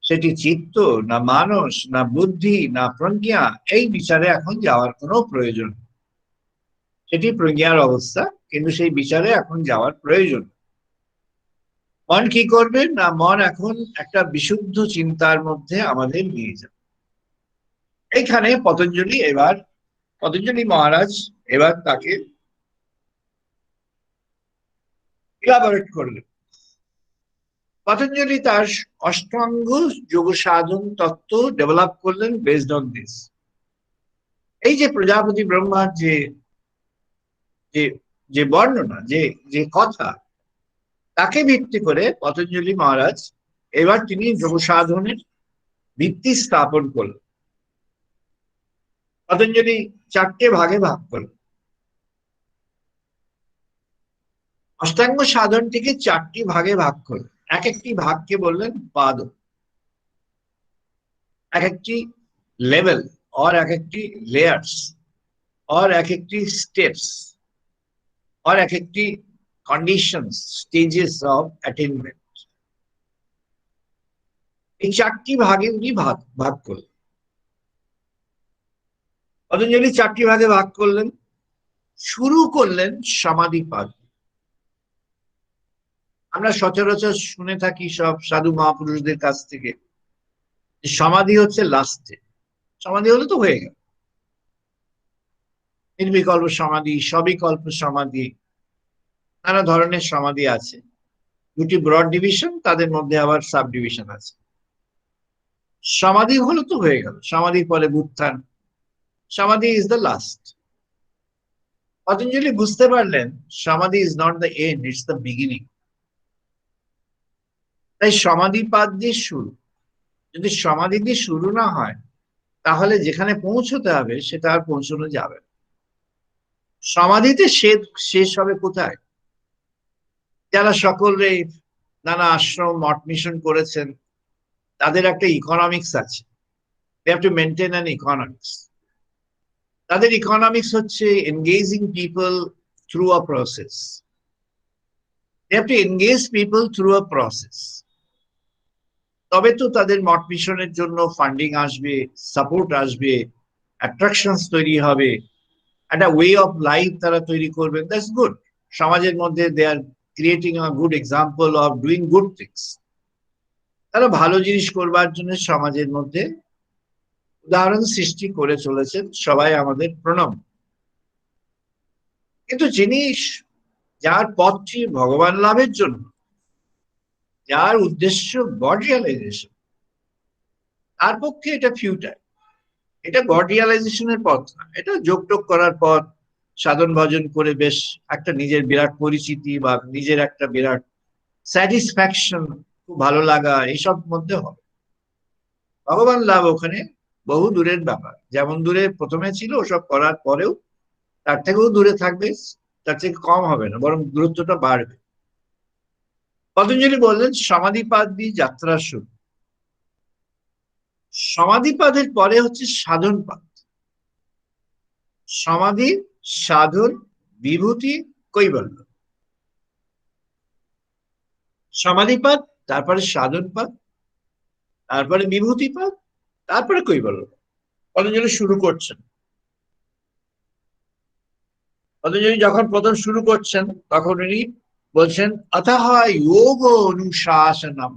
সেটি চিত্ত না মানুষ না বুদ্ধি না প্রজ্ঞা, এই বিচারে এখন যাওয়ার কোনো প্রয়োজন নেই। সেটি প্রজ্ঞার অবস্থা, কিন্তু সেই বিচারে এখন যাওয়ার প্রয়োজন। মন কি করবে? না মন এখন একটা বিশুদ্ধ চিন্তার মধ্যে আমাদের নিয়ে যাবে। এইখানে পতঞ্জলি মহারাজ এবার তাকে ইলাবোরেট করলেন। পতঞ্জলি তার অষ্টাঙ্গ যোগ সাধন তত্ত্ব ডেভেলপ করলেন বেসড অন দিস। এই যে প্রজাপতি ব্রহ্মার যে যে যে বর্ণনা, যে কথা, তাকে ভিত্তি করে পতঞ্জলি মহারাজ এবার তিনি যোগ সাধনের ভিত্তি স্থাপন করলেন। পতঞ্জলি চারটে ভাগে ভাগ করলেন। অষ্টাঙ্গ সাধনটিকে চারটি ভাগে ভাগ করলেন। এক একটি ভাগকে বললেন পাদ, এক একটি লেভেল, और এক একটি লেয়ার্স, और এক একটি স্টেপস, और এক একটি কন্ডিশনস, স্টেজেস অফ অ্যাটেনমেন্ট। এই চারটি ভাগে উনি ভাগ করলেন। পতঞ্জলি চারটি ভাগে ভাগ করলেন। শুরু করলেন সমাধিপাদ। আমরা সচরাচর শুনে থাকি সব সাধু মহাপুরুষদের কাছ থেকে, সমাধি হচ্ছে লাস্টে। সমাধি হলে তো হয়ে গেল, নির্বিকল্প সমাধি, সবিকল্প সমাধি, নানা ধরনের সমাধি আছে। দুটি ব্রড ডিভিশন, তাদের মধ্যে আবার সাব ডিভিশন আছে। সমাধি হলো তো হয়ে গেল, সমাধির পরে উত্থান, সমাধি ইজ দ্য লাস্ট। পতঞ্জলি বুঝতে পারলেন সমাধি is not the end, it's the beginning. তাই সমাধিপাদ দিয়ে শুরু। যদি সমাধি দিয়ে শুরু না হয়, তাহলে যেখানে পৌঁছতে হবে সেটা আর পৌঁছানো যাবে না। সমাধিতে শেষ হবে কোথায়? যারা সকলে নানা আশ্রম মঠ মিশন করেছেন, তাদের একটা ইকোনমিক্স আছে। They have to maintain an economics. তাদের ইকোনমিক্স হচ্ছে engaging people through a process. They have to engage people through a process. তবে তো তাদের মঠ মিশনের জন্য ফান্ডিং আসবে, সাপোর্ট আসবে, অ্যাট্রাকশনস তৈরি হবে, একটা ওয়ে অফ লাইফ তারা তৈরি করবেন। That's good. সমাজের মধ্যে দে আর creating a good example of doing good things. তারা ভালো জিনিস করবার জন্য সমাজের মধ্যে উদাহরণ সৃষ্টি করে চলেছেন, সবাই আমাদের প্রণাম। কিন্তু জিনিস যার পথটি ভগবান লাভের জন্য, যার উদ্দেশ্য গড রিয়ালাইজেশন, তার পক্ষে এটা ফিউটাইল। এটা গড রিয়ালাইজেশনের পথ না, এটা যোগটোগ করার পথ, সাধন ভজন করে বেশ একটা নিজের বিরাট পরিচিতি বা নিজের একটা বিরাট স্যাটিসফ্যাকশন, খুব ভালো লাগা, এইসব মধ্যে হবে। ভগবান লাভ ওখানে বহু দূরের ব্যাপার। যেমন দূরে প্রথমে ছিল, ওসব করার পরেও তার থেকেও দূরে থাকবে, তার থেকে কম হবে না, বরং দূরত্বটা বাড়বে। পতঞ্জলি বললেন সমাধিপাদ দিয়ে যাত্রা শুরু। সমাধিপাদের পরে হচ্ছে সাধনপাদ। সমাধি, সাধন, বিভূতি, কৈবল্য। সমাধিপাদ, তারপরে সাধনপাদ, তারপরে বিভূতিপাদ, তারপরে কৈবল্য। পতঞ্জলি শুরু করছেন। পতঞ্জলি যখন প্রথম শুরু করছেন তখন উনি বলছেন অতঃ যোগ অনুশাসনম।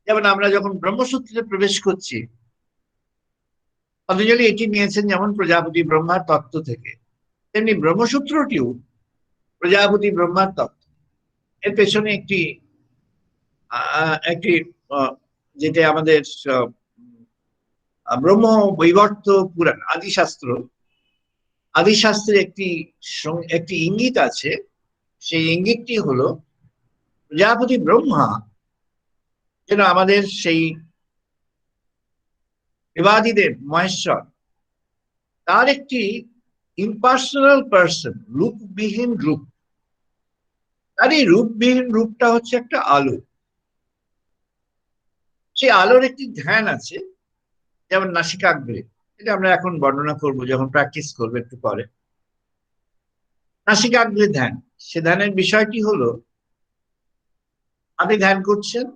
যেমন আমরা যখন ব্রহ্মসূত্রে প্রবেশ করছি, পতঞ্জলি এটি নিয়েছেন যেমন প্রজাপতি ব্রহ্মার তত্ত্ব থেকে, তেমনি ব্রহ্মসূত্রটিও প্রজাপতি ব্রহ্মার তত্ত্ব। এর পেছনে একটি একটি যেটা আমাদের ব্রহ্ম বৈবর্ত পুরাণ, আদিশাস্ত্রে একটি ইঙ্গিত আছে। সেই ইঙ্গিতটি হলো প্রজাপতি ব্রহ্মা যেন আমাদের সেই দেবাদিদেব মহেশ্বর, তার একটি ইম্পার্সোনাল পার্সন, রূপবিহীন রূপ। তার এই রূপবিহীন রূপটা হচ্ছে একটা আলো। সেই আলোর একটি ধ্যান আছে, যেমন নাসিকাগ্রে। এটা আমরা এখন বর্ণনা করব যখন প্র্যাকটিস করবো একটু পরে। নাসিকাগ্রে ধ্যান, সে ধ্যানের বিষয়টি হলো আপনি ধ্যান করছেন,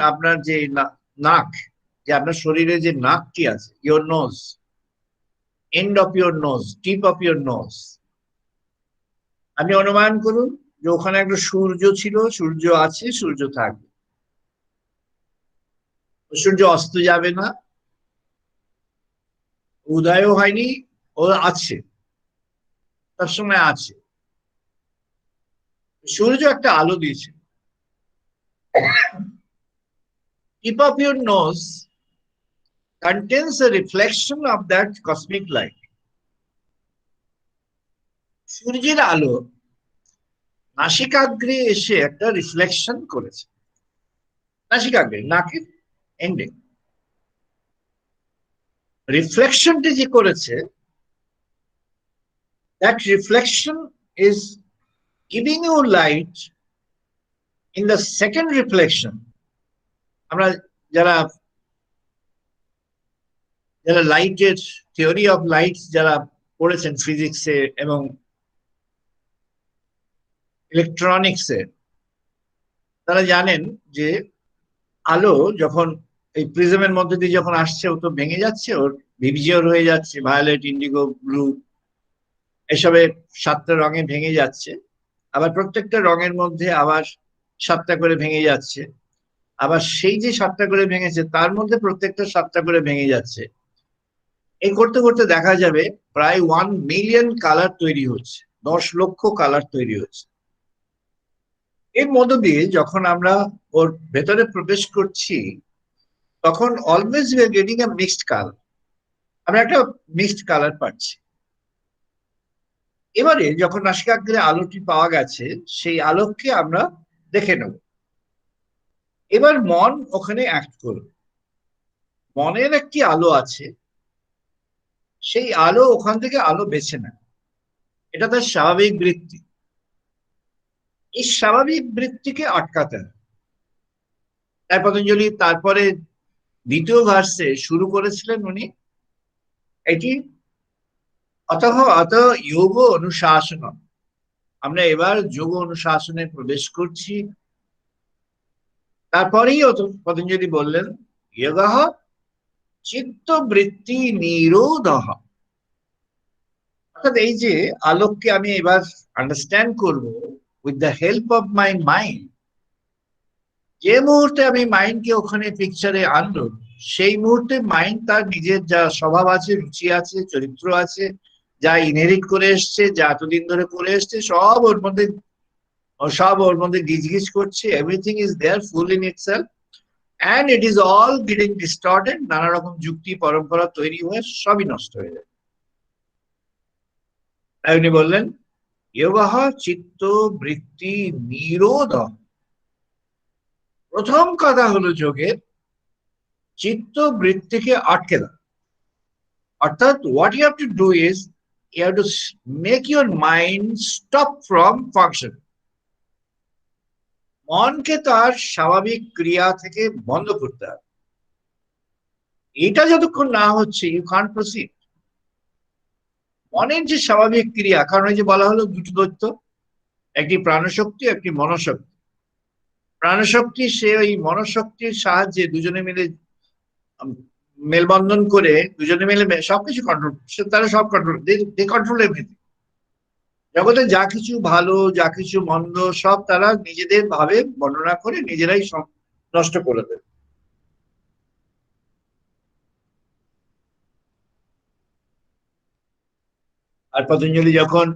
আপনার যে নাক, যে আপনার শরীরে যে নাকটি আছে, your nose, end of your nose, tip of your nose. আপনি অনুমান করুন যে ওখানে একটা সূর্য ছিল, সূর্য আছে, সূর্য থাকবে, সূর্য অস্ত যাবে না, উদয়ও হয়নি, ও আছে, সবসময় আছে। সূর্য একটা আলো দিয়েছে। Tip of your nose contains a reflection of that cosmic light. সূর্যের আলো নাসিকাগ্রে এসে একটা রিফ্লেকশন করেছে, নাসিকাগ্রে, নাকের এন্ডে। রিফ্লেকশনটি যে করেছে, that reflection is giving you light in the second reflection. আমরা যারা লাইটের থিওরি অফ লাইট যারা পড়েছেন ফিজিক্সে এবং ইলেকট্রনিক্সে, তারা জানেন যে আলো যখন এই প্রিজমের মধ্যে দিয়ে যখন আসছে, ও তো ভেঙে যাচ্ছে, ওর ভিভিজিওর হয়ে যাচ্ছে, ভায়োলেট, ইন্ডিগো, ব্লু, এসবে 7টা রঙে ভেঙে যাচ্ছে। আবার প্রত্যেকটা রঙের মধ্যে আবার 7টা করে ভেঙে যাচ্ছে। আবার সেই যে 7টা করে ভেঙেছে তার মধ্যে প্রত্যেকটা 7টা করে ভেঙে যাচ্ছে। এই করতে করতে দেখা যাবে প্রায় 1 মিলিয়ন কালার তৈরি হচ্ছে, 10 লক্ষ কালার তৈরি হচ্ছে। এর মধ্য দিয়ে যখন আমরা ওর ভেতরে প্রবেশ করছি, তখন always we are getting a mixed colour, আমরা একটা মিক্সড কালার পাচ্ছি। এবারে যখন নাসিকাগ্রে আলোটি পাওয়া গেছে, সেই আলোককে আমরা দেখে নেব। এবার মন ওখানে অ্যাক্ট করবে। মনের একটি আলো আছে, সেই আলো ওখান থেকে আলো বেছে নেয়, এটা তার স্বাভাবিক বৃত্তি। এই স্বাভাবিক বৃত্তিকে আটকাতে হয়। তাই পতঞ্জলি তারপরে দ্বিতীয় ভার্সে শুরু করেছিলেন উনি এটি অত যোগ অনুশাসন। আমরা এবার যোগ অনুশাসনে প্রবেশ করছি। তারপরেই পতঞ্জলি বললেন যোগঃ চিত্তবৃত্তি নিরোধঃ। অর্থাৎ এই যে আলোককে আমি এবার আন্ডারস্ট্যান্ড করব with the help of my mind, যে মুহূর্তে আমি মাইন্ডকে ওখানে পিকচারে আনলো, সেই মুহূর্তে মাইন্ড তার নিজের যা স্বভাব আছে, রুচি আছে, চরিত্র আছে, যা ইনহেরিট করে এসছে, যা এতদিন ধরে করে এসছে, সব ওর মধ্যে গিজগিজ করছে। Everything is there full in itself and it is all getting distorted. নানা রকম যুক্তি পরম্পরা তৈরি হয়ে সবই নষ্ট হয়ে যায়। তাই উনি বললেন যোগঃ চিত্ত বৃত্তি নিরোধ। প্রথম কথা হলো যোগের চিত্ত বৃত্তিকে আটকে দাও। অর্থাৎ what you have to do is you have to make your mind stop from function. মনকে তার স্বাভাবিক ক্রিয়া থেকে বন্ধ করতে হবে। এটা যতক্ষণ না হচ্ছে ইউ কান্ট প্রসিড। মনের যে স্বাভাবিক ক্রিয়া, কারণ ওই যে বলা হলো দুটো দৈত্য, একটি প্রাণশক্তি, একটি মনশক্তি। প্রাণশক্তি সে ওই মনশক্তির সাহায্যে দুজনে মিলে মেলবন্ধন করে দুজনে মিলে সবকিছু কন্ট্রোল, তারা সব কন্ট্রোল, দে কন্ট্রোল এভরিথিং। জগতে যা কিছু ভালো, যা কিছু মন্দ, সব তারা নিজেদের ভাবে বর্ণনা করে নিজেরাই সব নষ্ট করে দেবে। আর পতঞ্জলি যখন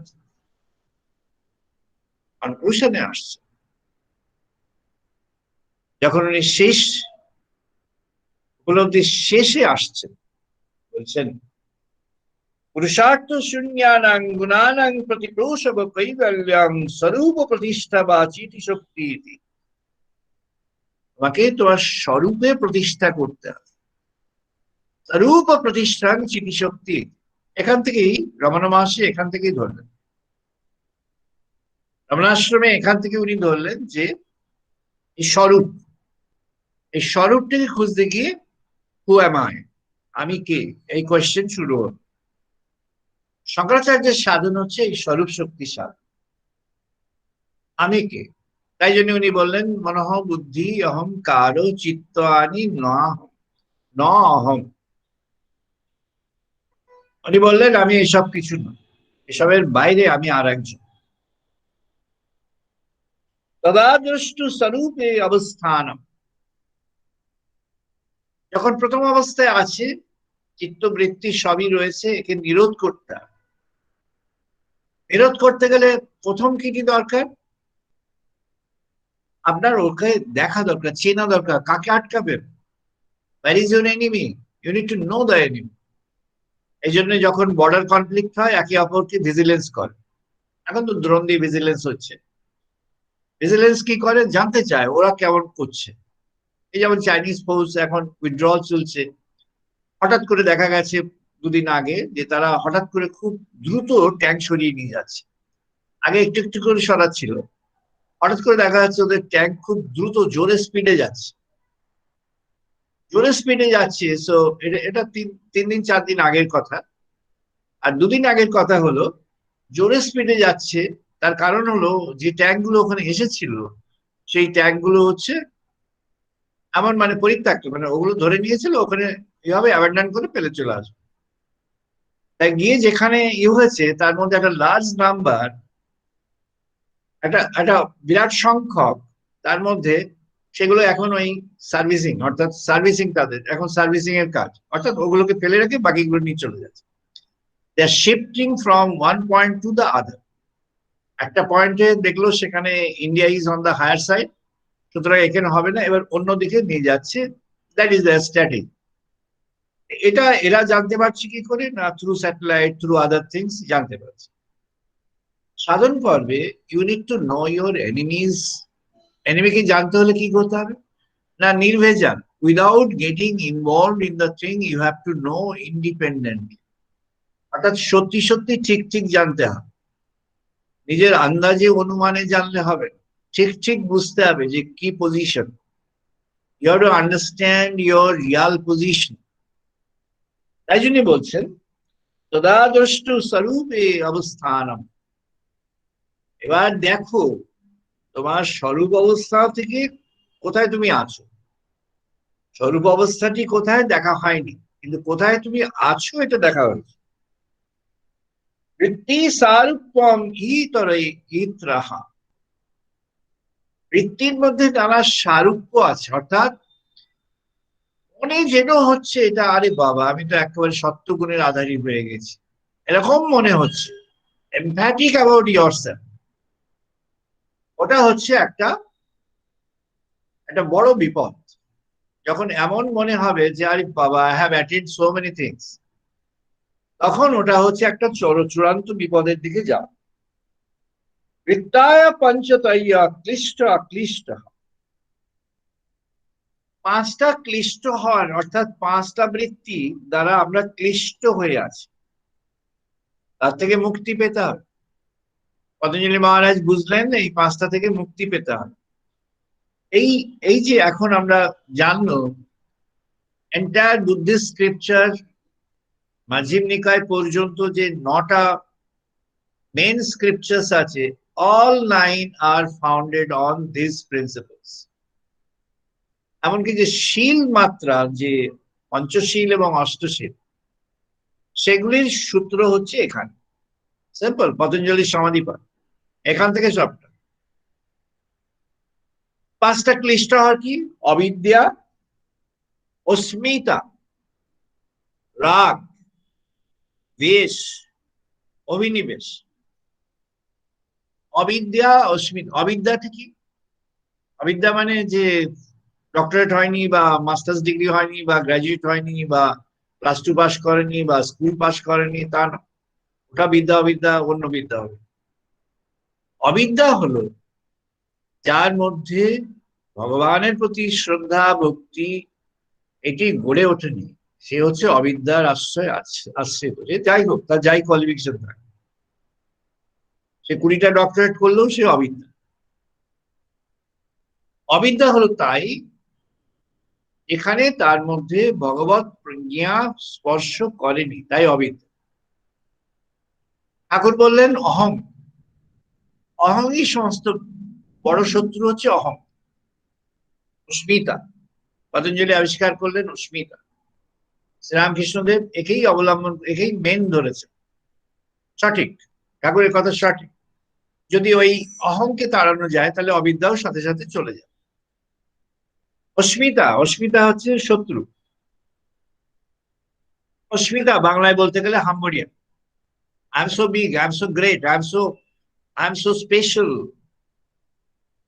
কনক্লুশনে আসছে, যখন উনি শেষ উপলব্ধির শেষে আসছেন, বলছেন পুরুষার্থ শূন্যানাং গুণানাং প্রতিক্রোশব কৈবল্যং স্বরূপ প্রতিষ্ঠা বা চিতি শক্তি। তোমাকে তোমার স্বরূপে প্রতিষ্ঠা করতে হবে। স্বরূপ প্রতিষ্ঠান চিতি শক্তি, এখান থেকেই রমনা মহর্ষি এখান থেকেই ধরলেন। রমণাশ্রমে এখান থেকে উনি ধরলেন যে এই স্বরূপ, এই স্বরূপটাকে খুঁজতে গিয়ে হু অ্যাম আই, আমি কে, এই কোয়েশ্চেন শুরু হল। শঙ্করাচার্যের সাধন হচ্ছে এই স্বরূপ শক্তির সাধন, আমি কে। তাই জন্য উনি বললেন মনঃ বুদ্ধি অহংকার চিত্ত আনি ন অহম। উনি বললেন আমি এসব কিছু নয়, এসবের বাইরে আমি আর একজন। তদা দ্রষ্টু স্বরূপে অবস্থানম, যখন প্রথম অবস্থায় আছে চিত্তবৃত্তি সবই রয়েছে, একে নিরোধ করতে হবে। নিরোধ করতে গেলে প্রথম কি কি দরকার? আপনার ওকে দেখা দরকার, চেনা দরকার, কাকে আটকাবেন। Where is your enemy? You need to know the enemy. এই জন্য যখন বর্ডার কনফ্লিক্ট হয় একে অপরকে ভিজিলেন্স করে। এখন তো দ্রোণ দিয়ে ভিজিলেন্স হচ্ছে। ভিজিলেন্স কি করে? জানতে চায় ওরা কেমন করছে। এই যেমন চাইনিজ ফোর্স এখন উইথড্রল চলছে, হঠাৎ করে দেখা গেছে দুদিন আগে যে তারা হঠাৎ করে খুব দ্রুত ট্যাঙ্ক সরিয়ে নিয়ে যাচ্ছে। আগে একটু একটু করে সরাচ্ছিল, হঠাৎ করে দেখা যাচ্ছে ওদের ট্যাঙ্ক খুব দ্রুত জোরে স্পিডে যাচ্ছে, জোরে স্পিডে যাচ্ছে। সো এটা তিন দিন 4 দিন আগের কথা। আর দুদিন আগের কথা হলো জোরে স্পিডে যাচ্ছে, তার কারণ হলো যে ট্যাঙ্ক গুলো ওখানে এসেছিল সেই ট্যাঙ্ক গুলো হচ্ছে এমন মানে পরিত্যক্ত, মানে ওগুলো ধরে নিয়েছিল ওখানে এভাবে অ্যাবান্ডন করে ফেলে চলে আসবে। তাই গিয়ে যেখানে হয়েছে তার মধ্যে একটা লার্জ নাম্বার, একটা বিরাট সংখ্যক, তার মধ্যে সেগুলো এখন ওই সার্ভিসিং, অর্থাৎ সার্ভিসিং, তাদের এখন সার্ভিসিং এর কাজ, অর্থাৎ ওগুলোকে ফেলে রেখে বাকিগুলো নিয়ে চলে যাচ্ছে। They are shifting from one point to the other. একটা পয়েন্টে দেখলো সেখানে India is on the higher side, সুতরাং এখানে হবে না, এবার অন্যদিকে নিয়ে যাচ্ছে। That is the strategy. এটা এরা জানতে পারছে কি করে? না through satellite, through other things জানতে পারছে। সাধন পর্বে you need to know your enemies. এনিমিকে জানতে হলে কি করতে হবে? না নির্ভেজাল, without getting involved in the thing, you have to know independently. অর্থাৎ সত্যি সত্যি ঠিক ঠিক জানতে হবে, নিজের আন্দাজে অনুমানে জানলে হবে, ঠিক ঠিক বুঝতে হবে যে কি position. You have to understand your real position. তাই জন্য বলছেন তদা দ্রষ্টু স্বরূপে অবস্থানম। এবার দেখো তোমার স্বরূপ অবস্থা থেকে কোথায় তুমি আছো। স্বরূপ অবস্থাটি কোথায় দেখা হয়নি, কিন্তু কোথায় তুমি আছো এটা দেখা হয়েছে। বৃত্তি সারূপ্যম ইতরে ইতরাহা। বৃত্তির মধ্যে নানা সারূপ্য আছে, অর্থাৎ মনে যেন হচ্ছে এটা, আরে বাবা আমি তো একেবারে সত্যগুণের আধারী হয়ে গেছি, এরকম মনে হচ্ছে, এমপ্যাথিক অ্যাবাউট ইয়োরসেলফ। ওটা হচ্ছে একটা একটা বড় বিপদ। যখন এমন মনে হবে যে আরে বাবা I have attend so many things, তখন ওটা হচ্ছে একটা চূড়ান্ত বিপদের দিকে যাও। বৃত্তায় পঞ্চতয়া ক্লিষ্ট অক্লিষ্ট। পাঁচটা ক্লিষ্ট হওয়ার, অর্থাৎ পাঁচটা বৃত্তি দ্বারা আমরা ক্লিষ্ট হয়ে আছি, তার থেকে মুক্তি পেতে হবে। পতঞ্জলি মহারাজ বুঝলেন এই পাঁচটা থেকে মুক্তি পেতে হবে। এই এই যে এখন আমরা জানলো এন্টায়ার বুদ্ধিস্ট স্ক্রিপচার মাঝিম নিকায় পর্যন্ত যে 9টা মেন স্ক্রিপচার্স আছে, all 9 are founded on these principles. এমনকি যে শীল মাত্রা, যে পঞ্চশীল এবং অষ্টশীল, সেগুলির সূত্র হচ্ছে এখানে সিম্পল পতঞ্জলির সমাধিপাঠ, এখান থেকে সবটা। পাঁচটা ক্লিষ্ট হওয়ার কি? অবিদ্যা, অস্মিতা, রাগ, দ্বেষ, অভিনিবেশ। অবিদ্যা, অস্মিতা। অবিদ্যাটা কি? অবিদ্যা মানে যে ডক্টরেট হয়নি বা মাস্টার্স ডিগ্রি হয়নি বা গ্রাজুয়েট হয়নি বা +2 পাস করেনি বা স্কুল পাস করেনি, তা না। ওটা বিদ্যা অবিদ্যা অন্য বিদ্যা হবে। অবিদ্যা হলো যার মধ্যে ভগবানের প্রতি শ্রদ্ধা ভক্তি এটি গড়ে ওঠেনি, সে হচ্ছে অবিদ্যার আশ্রয় আশ্রিত। যে যাই হোক, তার যাই কোয়ালিফিকেশন থাকে, সে 20টা ডক্টরেট করলেও সে অবিদ্যা। অবিদ্যা হলো তাই এখানে তার মধ্যে ভগবত প্রজ্ঞা স্পর্শ করেনি, তাই অবিদ্যা। ঠাকুর বললেন অহং। অহংই সমস্ত বড় শত্রু হচ্ছে অহং। অস্মিতা, পতঞ্জলি আবিষ্কার করলেন অস্মিতা। শ্রীরামকৃষ্ণদেব একেই অবলম্বন, একেই মেন ধরেছেন। সঠিক, ঠাকুরের কথা সঠিক। যদি ওই অহংকে তাড়ানো যায় তাহলে অবিদ্যাও সাথে সাথে চলে যায়। অস্মিতা, অস্মিতা হচ্ছে শত্রু। অস্মিতা বাংলায় বলতে গেলে হাম্বড়িয়া। I am so big, I am so great, I am so special,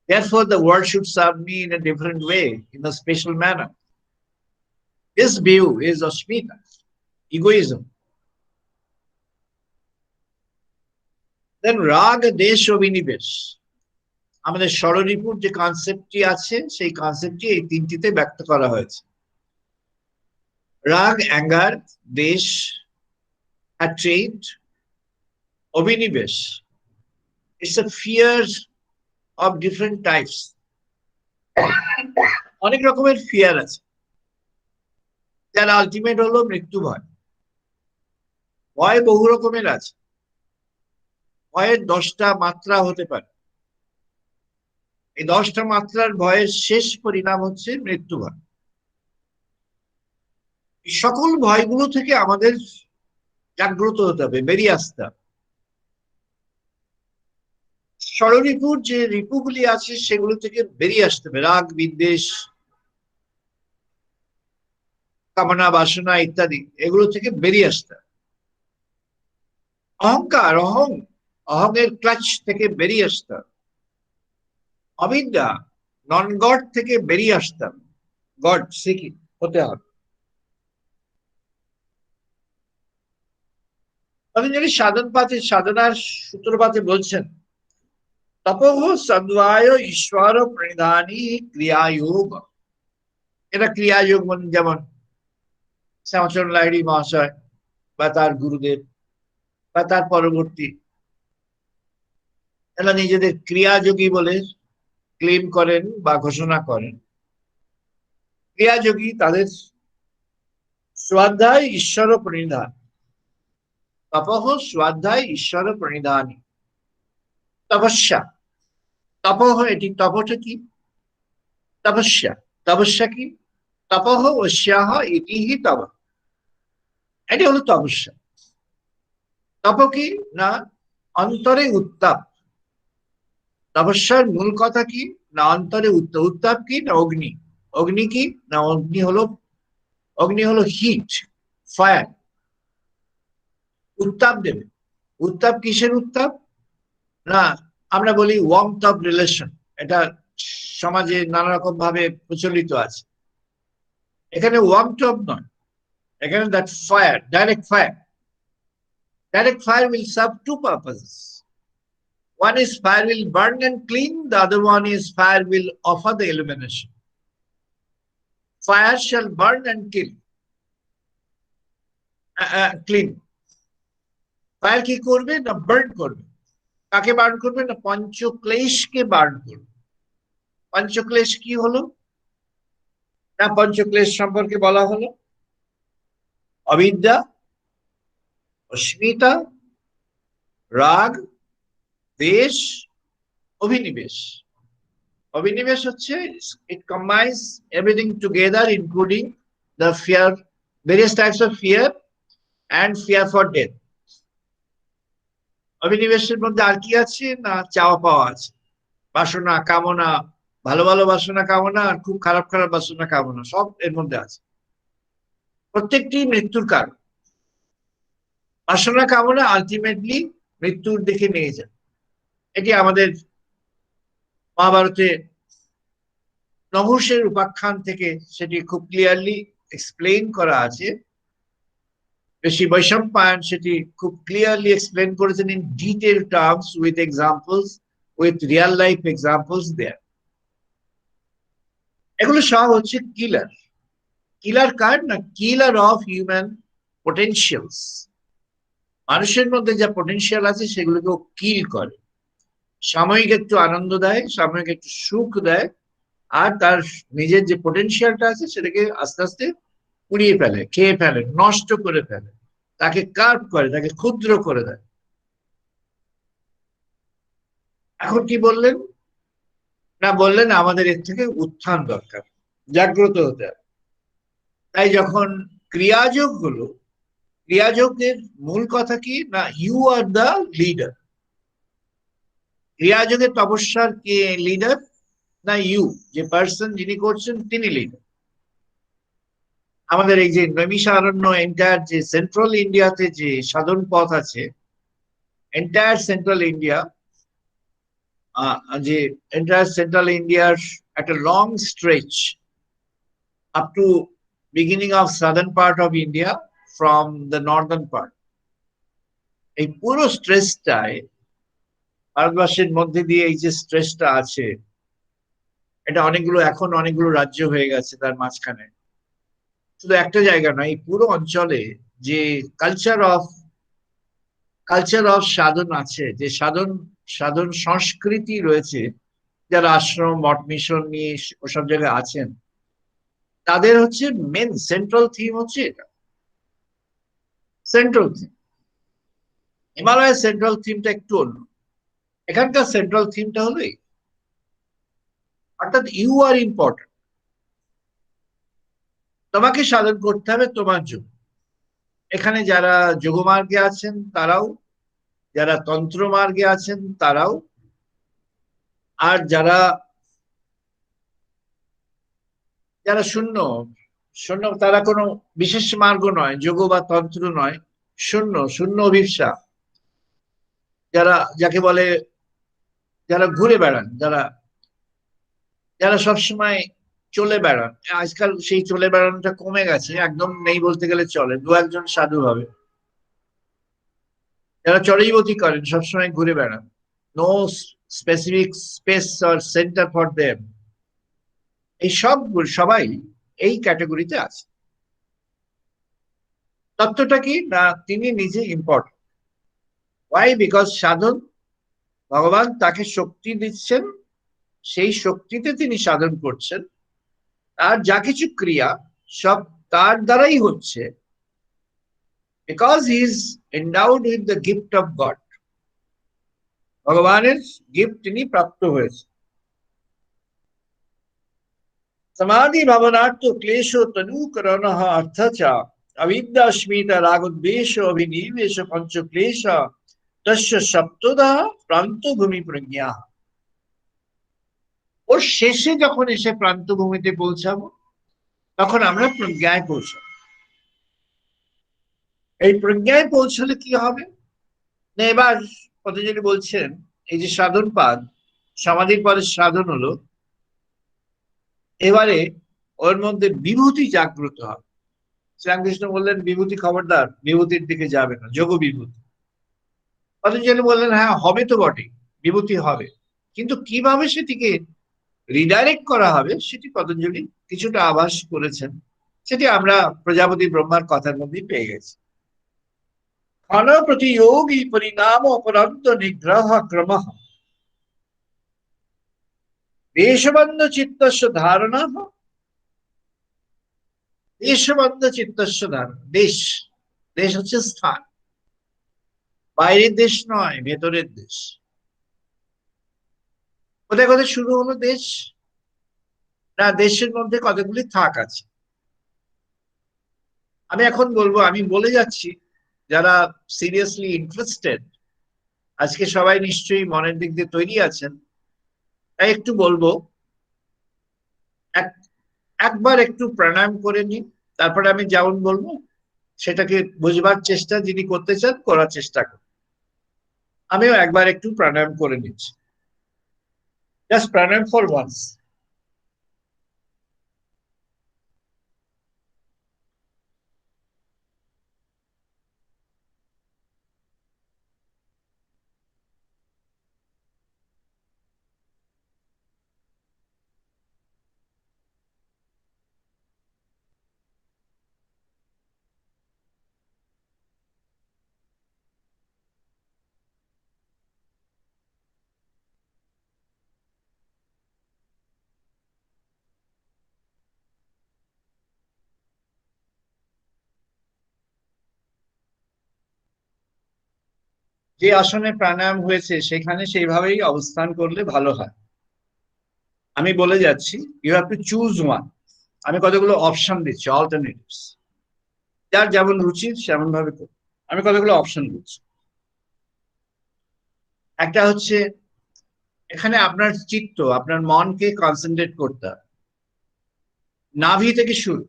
therefore the world should serve me in a different way, in a special manner. This view is Asmita, egoism. Then রাগ, দেশ, অভিনিবেশ। আমাদের ষড়রিপুর যে কনসেপ্টটি আছে সেই কনসেপ্টটি এই তিনটিতে ব্যক্ত করা হয়েছে। রাগ, অ্যাঙ্গার, দেশ, hatred, অভিনিবেশ, it's a fear of different types. অনেক রকমের ফিয়ার আছে, যার আলটিমেট হলো মৃত্যু ভয়। ভয় বহু রকমের আছে, ভয়ের 10টা মাত্রা হতে পারে। এই 10টা মাত্রার ভয়ের শেষ পরিণাম হচ্ছে মৃত্যু ভয়। এই সকল ভয়গুলো থেকে আমাদের জাগ্রত হতে হবে, বেরিয়ে আসতে হবে। ষড়রিপুর যে রিপুগুলি আছে সেগুলো থেকে বেরিয়ে আসতে হবে। রাগ, বিদ্বেষ, কামনা, বাসনা ইত্যাদি, এগুলো থেকে বেরিয়ে আসতে হবে। অহংকার, অহংয়ের ক্লাচ থেকে বেরিয়ে আসতে হবে। অবিদ্যা, নন গড থেকে বেরিয়ে আসতে হবে, গড সিকিং হতে হবে। পতঞ্জলি সাধনার সূত্রপাতে বলছেন তপঃ সদ্বায় ঈশ্বর প্রণিধানী ক্রিয়ায়োগ। এটা ক্রিয়াযোগ, যেমন শ্যামাচরণ লাহিড়ী মহাশয় বা তার গুরুদেব বা তার পরবর্তী, এরা নিজেদের ক্রিয়াযোগী বলে ক্লেম করেন বা ঘোষণা করেন। ক্রিয়াযোগী তাদের স্বাধ্যায় ঈশ্বর প্রণিধান। তপঃ স্বাধ্যায় ঈশ্বর প্রণিধানী। তপস্যা, তপঃ, এটি তপটা কি? তপস্যা, তপস্যা কি? তপঃ অস্যাহ ইতিহি তপ, এটি হলো তপস্যা। তপ কি না অন্তরে উত্তাপ। তপস্যার মূল কথা কি না অন্তরে উত্তাপ। উত্তাপ কি না অগ্নি। অগ্নি কি না অগ্নি হলো হিট, ফায়ার। উত্তাপ দেবে। উত্তাপ কিসের উত্তাপ না আমরা বলি ওয়ার্মথ অফ রিলেশন। এটা সমাজে নানা রকম ভাবে প্রচলিত আছে। এখানে ওয়ার্মথ অফ নয়, এখানে that fire, direct fire. Direct fire will serve two purposes. One is fire will burn and clean, the other one is fire will offer the illumination. Fire shall burn and kill, clean. Fire কি করবে না burn করবে। কাকে burn করবে না পঞ্চক্লেশকে burn করবে। পঞ্চক্লেশ কি হলো না পঞ্চক্লেশ সম্পর্কে বলা হলো অবিদ্যা, অস্মিতা, রাগ, দেশ, অভিনিবেশ। অভিনিবেশ হচ্ছে it combines everything together including the fear, various types of fear and fear for death. অভিনিবেশের মধ্যে আর কি আছে না চাওয়া পাওয়া আছে, বাসনা, কামনা, ভালো ভালো বাসনা কামনা আর খুব খারাপ খারাপ বাসনা কামনা, সব এর মধ্যে আছে। প্রত্যেকটি মৃত্যুর কারণ। বাসনা কামনা আলটিমেটলি মৃত্যুর দিকে নিয়ে যায়। এটি আমাদের মহাভারতে নহুষের উপাখ্যান থেকে সেটি খুব ক্লিয়ারলি এক্সপ্লেইন করা আছে। ঋষি বৈশম্পায়ন সেটি খুব ক্লিয়ারলি এক্সপ্লেইন করেছেন in detail terms with examples, with real life examples there. এগুলো সব হচ্ছে কিলার। কিলার কার না কিলার অফ হিউম্যান পোটেনশিয়ালস। মানুষের মধ্যে যা পোটেনশিয়াল আছে সেগুলোকে কিল করে। সাময়িক একটু আনন্দ দেয়, সাময়িক একটু সুখ দেয়, আর তার নিজের যে পোটেনশিয়ালটা আছে সেটাকে আস্তে আস্তে পুড়িয়ে ফেলে, খেয়ে ফেলে, নষ্ট করে ফেলে, তাকে কার্ভ করে, তাকে ক্ষুদ্র করে দেয়। এখন কি বললেন না বললেন আমাদের এর থেকে উত্থান দরকার, জাগ্রত হতে হবে। তাই যখন ক্রিয়াযোগ হলো, ক্রিয়াযোগের মূল কথা কি না ইউ আর দ্য লিডার। ক্রিয়াযোগের তপস্যার কে লিডার না ইউ, যে পার্সন যিনি করছেন তিনি লিডার। আমাদের এই যে নৈমিষারণ্য এন্টায়ার যে সেন্ট্রাল ইন্ডিয়াতে যে সাধন পথ আছে, এন্টায়ার সেন্ট্রাল ইন্ডিয়া, যে এন্টায়ার সেন্ট্রাল ইন্ডিয়ার একটা long stretch up to beginning of southern part of India from the Northern part, এই পুরো স্ট্রেচটায় ভারতবর্ষের মধ্যে দিয়ে এই যে স্ট্রেচটা আছে, এটা অনেকগুলো এখন অনেকগুলো রাজ্য হয়ে গেছে তার মাঝখানে। শুধু একটা জায়গা নয়, এই পুরো অঞ্চলে যে কালচার অফ সাধন আছে, যে সাধন সংস্কৃতি রয়েছে, যারা আশ্রম মঠ মিশন নিয়ে ওসব জায়গায় আছেন, তাদের হচ্ছে মেন সেন্ট্রাল থিম হচ্ছে এটা। সেন্ট্রাল থিম হিমালয়ের সেন্ট্রাল থিমটা একটু অন্য। এখানকার সেন্ট্রাল থিমটা হলো অর্থাৎ ইউ আর ইম্পর্টেন্ট। তোমাকে সাধন করতে হবে তোমার জন্য। এখানে যারা যোগমার্গে আছেন তারাও, যারা তন্ত্র মার্গে আছেন তারাও, আর যারা শূন্য শূন্য, তারা কোনো বিশেষ মার্গ নয়, যোগ বা তন্ত্র নয়, শূন্য অভিপ্সা, যাকে বলে যারা ঘুরে বেড়ান, যারা সবসময় চলে বেড়ান। আজকাল সেই চলে বেড়ানোটা কমে গেছে, একদম নেই বলতে গেলে চলে, দু একজন সাধু হবে যারা চড়াইবতী করেন, সবসময় ঘুরে বেড়ান, no specific space or centre for them. এই সবাই এই ক্যাটাগরিতে আছে। তত্ত্বটা কি না তিনি নিজে ইম্পর্টেন্ট। ওয়াই? বিকজ সাধন, ভগবান তাকে শক্তি দিচ্ছেন, সেই শক্তিতে তিনি সাধন করছেন, আর যা কিছু ক্রিয়া সব তার দ্বারাই হচ্ছে, because he is endowed with the gift of God. ভগবানের গিফট তিনি প্রাপ্ত হয়েছে। সমাধি ভাবনার্থ ক্লেশ তনু করণ অর্থ চা अविद्या अस्मिता रागोद्वेष अभिनिवेश पंचक्लेश तस्य सप्तदा প্রান্ত ভূমি প্রজ্ঞা। ওর শেষে যখন এসে প্রান্ত ভূমিতে পৌঁছাবো তখন আমরা প্রজ্ঞায় পৌঁছাবো। এই প্রজ্ঞায় পৌঁছলে কি হবে না, এবার পতঞ্জলি বলছেন এই যে সাধন পাদ, সমাধির পরে সাধন হলো, এবারে ওর মধ্যে বিভূতি জাগ্রত হবে। শ্রীরামকৃষ্ণ বললেন বিভূতি খবরদার, বিভূতির দিকে যাবে না, যোগ বিভূতি। পতঞ্জলি বললেন হ্যাঁ হবে তো বটে, বিভূতি হবে, কিন্তু কিভাবে সেটিকে রিডাইরেক্ট করা হবে সেটি পতঞ্জলি কিছুটা আভাস করেছেন, সেটি আমরা প্রজাপতি ব্রহ্মার কথার মধ্যেই পেয়ে গেছি। ক্ষণ প্রতিযোগী পরিণাম অপরন্ত নিগ্রহ ক্রম দেশবন্ধ চিত্তস্য ধারণা। দেশবন্ধ চিত্তস্য ধারণা, দেশ, দেশ হচ্ছে স্থান, বাইরের দেশ নয়, ভেতরের দেশ। কোথায় কোথায় শুরু হলো দেশ না, দেশের মধ্যে কতগুলি থাক আছে। আমি এখন বলবো, আমি বলে যাচ্ছি, যারা সিরিয়াসলি ইন্টারেস্টেড, আজকে সবাই নিশ্চয়ই মনের দিক দিয়ে তৈরি আছেন, তাই একটু বলবো, একবার একটু প্রাণায়াম করে নিন, তারপরে আমি যেমন বলবো সেটাকে বুঝবার চেষ্টা যিনি করতে চান করার চেষ্টা করুন। আমিও একবার একটু প্রাণায়াম করে নিচ্ছি, জাস্ট প্রাণায়াম ফর ওয়ান্স। যে আসনে প্রাণায়াম হয়েছে সেখানে সেইভাবেই অবস্থান করলে ভালো হয়। আমি বলে যাচ্ছি, you have to choose one. আমি কতগুলো অপশন দিচ্ছি, অল্টারনেটিভস, যার যেমন রুচি সেমন ভাবে করুন। আমি কতগুলো অপশন দিচ্ছি। একটা হচ্ছে, এখানে আপনার চিত্ত, আপনার মনকে কনসেন্ট্রেট করতে হবে। নাভি থেকে শুরু,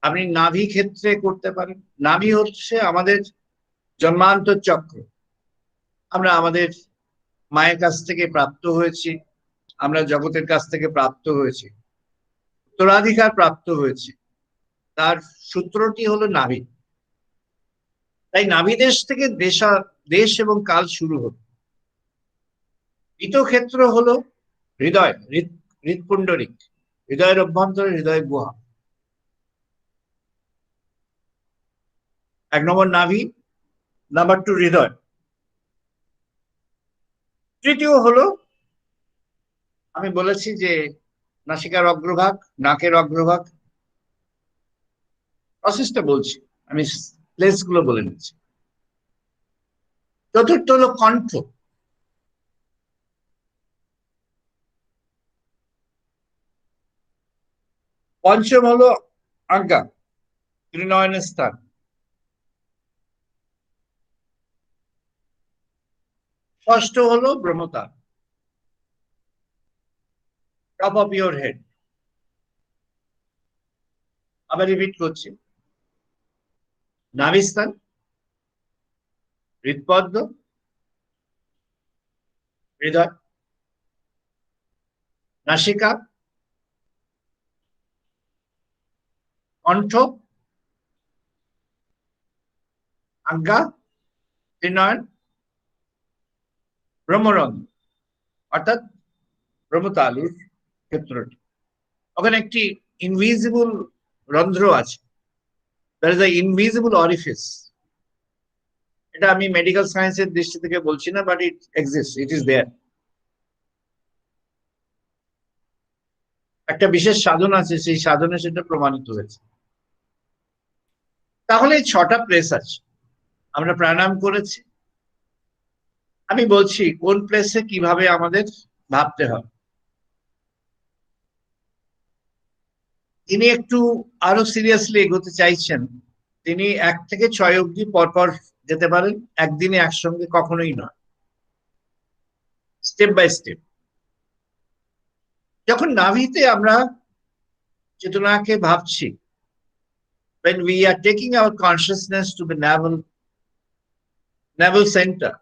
আপনি নাভি ক্ষেত্রে করতে পারেন। নাভি হচ্ছে আমাদের জন্মান্তর চক্র, আমরা আমাদের মায়ের কাছ থেকে প্রাপ্ত হয়েছি, আমরা জগতের কাছ থেকে প্রাপ্ত হয়েছি, উত্তরাধিকার প্রাপ্ত হয়েছে, তার সূত্রটি হলো নাভি। তাই নাভি দেশ থেকে দেশ এবং কাল শুরু হলো। দ্বিতীয় ক্ষেত্র হলো হৃদয়, হৃৎপুণ্ডরিক, হৃদয়ের অভ্যন্তরে হৃদয় গুহা। 1 নম্বর নাভি, নাম্বার 2 হৃদয়। তৃতীয় হলো, আমি বলেছি যে নাসিকার অগ্রভাগ, নাকের অগ্রভাগ, প্রসেসটা বলছি, আমি প্লেস গুলো বলে নিচ্ছি। চতুর্থ হলো কণ্ঠ। পঞ্চম হলো আজ্ঞা, ত্রিনয়নের স্থান। ষষ্ঠ হলো ব্রহ্মতা, টপ অফ ইউর হেড। আবার রিপিট করছি, নাভিস্থান, হৃৎপদ্ম, হৃদয়, নাসিকা, কণ্ঠ, আজ্ঞা, ত্রিনয়ন, ব্রহ্মরন্ধ্র, অর্থাৎ ব্রহ্মতালুর ক্ষেত্রটি। ওখানে একটি ইনভিজিবল রন্ধ্র আছে, that is a invisible orifice. এটা আমি মেডিকেল সায়েন্সের দৃষ্টি থেকে বলছি না, but it exist, it is there. একটা বিশেষ সাধন আছে, সেই সাধনে সেটা প্রমাণিত হয়েছে। তাহলে এই 6টা প্লেস আছে, আমরা প্রাণায়াম করেছি। আমি বলছি কোন প্লেসে কিভাবে আমাদের ভাবতে হবে। ইনি একটু আরো সিরিয়াসলি এগোতে চাইছেন, তিনি 1 থেকে 6 অব্দি পরপর যেতে পারেন, একদিনে একসঙ্গে কখনোই নয়, স্টেপ বাই স্টেপ। যখন নাভিতে আমরা চেতনাকে ভাবছি, when we are taking our consciousness to the navel center,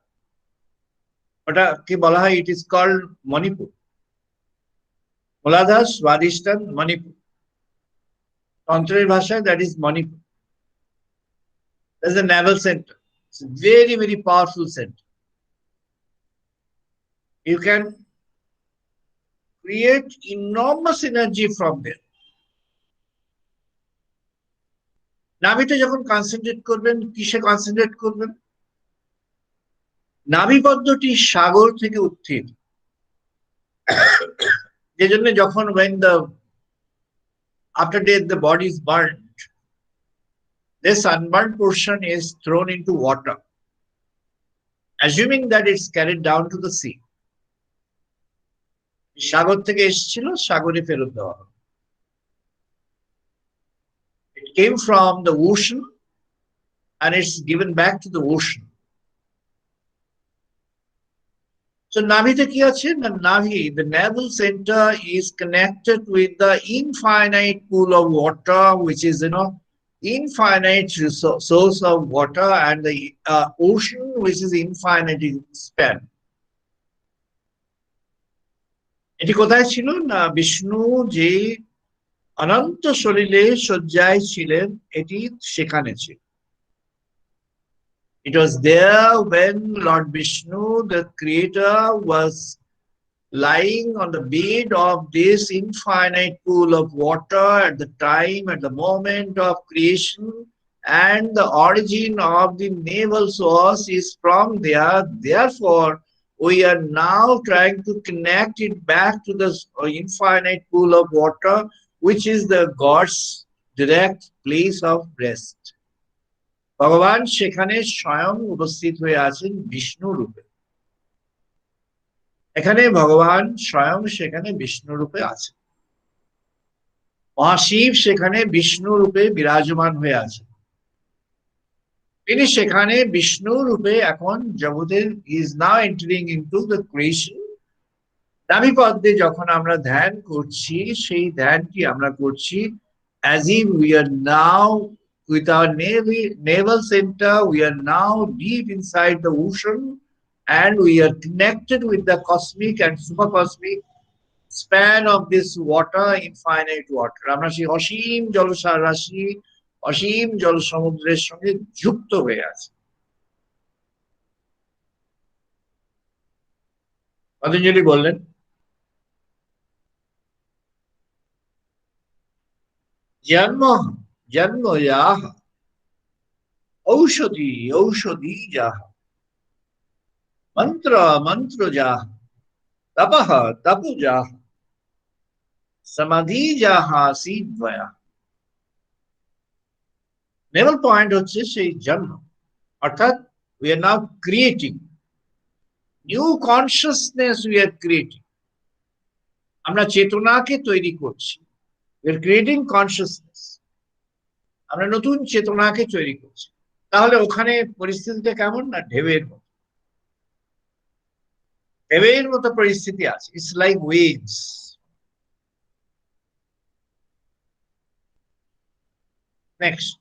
ওটাকে বলা হয়, it is called Manipur, মূলাধার, স্বাধিষ্ঠান, Manipur. তন্ত্রের ভাষায় that is Manipur. That's the navel center. It's a very, very powerful center. You can create enormous energy from there. নাভিতে যখন concentrate করবেন, কিসে concentrate করবেন? নাভিপদ্মটি সাগর থেকে উত্থিত, যে জন্য যখন when the after death the body is burnt, this unburnt portion is thrown into water, assuming that it's carried down to the sea. সাগর থেকে এসেছিল, সাগরে ফেরত দেওয়া হবে। It came from the ocean and it's given back to the ocean. So navite ki ache na, navi, the navel center is connected with the infinite pool of water, which is infinite source of water, and the ocean, which is infinite in span. এটি কোথায় ছিল না, বিষ্ণু যে অনন্ত শরীরে শয্যায় ছিলেন, এটি সেখানে ছিল। It was there when Lord Vishnu, the creator, was lying on the bed of this infinite pool of water at the time, at the moment of creation, and the origin of the navel source is from there. Therefore, we are now trying to connect it back to the infinite pool of water, which is the God's direct place of rest. ভগবান সেখানে স্বয়ং উপস্থিত হয়ে আছেন বিষ্ণু রূপে। এখানে ভগবান স্বয়ং সেখানে বিষ্ণু রূপে আছেন। মহাশিব সেখানে বিষ্ণু রূপে বিরাজমান হয়ে আছেন। তিনি সেখানে বিষ্ণু রূপে এখন জগতের is now entering into the creation. নাভিপদ্মে যখন আমরা ধ্যান করছি, সেই ধ্যানটি আমরা করছি as if we are now with our navel center, we are now deep inside the ocean, and we are connected with the cosmic and supercosmic span of this water, infinite water. আমরা সেই অসীম জলসার রাশি, অসীম জল সমুদ্রের সঙ্গে যুক্ত হয়ে আছি। পতঞ্জলি বললেন, জন্ম জন্ময়াহ ঔষধি ঔষধি যাহ, মন্ত্র মন্ত্র যাহ, তপঃ তপ যাহ, সমাধি যাহা সিদ্ধয়া। নেভেল পয়েন্ট হচ্ছে সেই জন্ম, অর্থাৎ we are now creating new consciousness, we are creating, আমরা চেতনাকে তৈরি করছি, we are creating consciousness, আমরা নতুন চেতনাকে তৈরি করছি। তাহলে ওখানে পরিস্থিতিটা কেমন না, ঢেউয়ের মতো, ঢেউয়ের মতো পরিস্থিতি আছে। It's like waves. Next,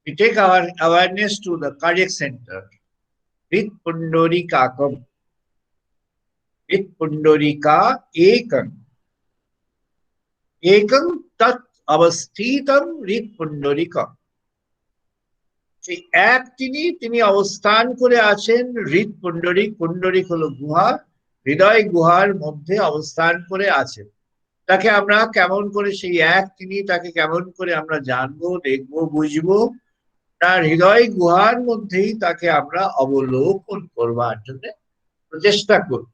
we take our awareness to the cardiac center, Hrit Pundorikakam, Hrit Pundorika Ekam, Ekam Tat Avasthitam Hrit Pundorika। সেই এক তিনি অবস্থান করে আছেন হৃদ পুণ্ডরিক। পুণ্ডরিক হলো গুহা, হৃদয় গুহার মধ্যে অবস্থান করে আছেন। তাকে আমরা কেমন করে, সেই এক তিনি, তাকে কেমন করে আমরা জানবো, দেখবো, বুঝবো? তার হৃদয় গুহার মধ্যেই তাকে আমরা অবলোকন করবার জন্য প্রচেষ্টা করব।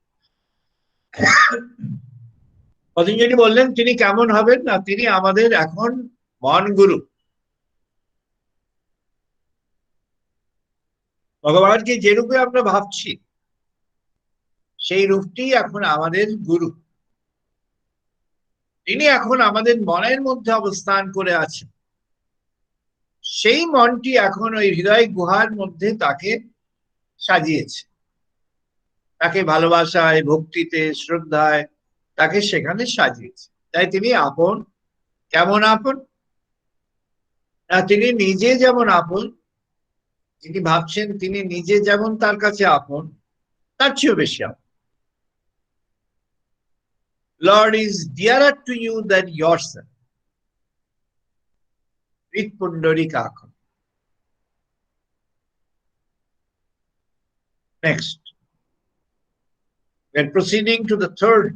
পতঞ্জলি বললেন তিনি কেমন হবেন না, তিনি আমাদের এখন মন গুরু। ভগবানকে যে রূপে আমরা ভাবছি, সেই রূপটি এখন আমাদের গুরু। তিনি এখন আমাদের মনের মধ্যে অবস্থান করে আছেন। সেই মনটি এখন ওই হৃদয় গুহার মধ্যে তাকে সাজিয়েছে, তাকে ভালোবাসায়, ভক্তিতে, শ্রদ্ধায় তাকে সেখানে সাজিয়েছে। তাই তিনি আপন। কেমন আপন? না, তিনি নিজে যেমন আপন, তিনি ভাবছেন তিনি নিজে যেমন তার কাছে আপন, তার চেয়েও বেশি আপন। Lord is dearer to you than yourself. With Pundarika. Next, we are proceeding to the third.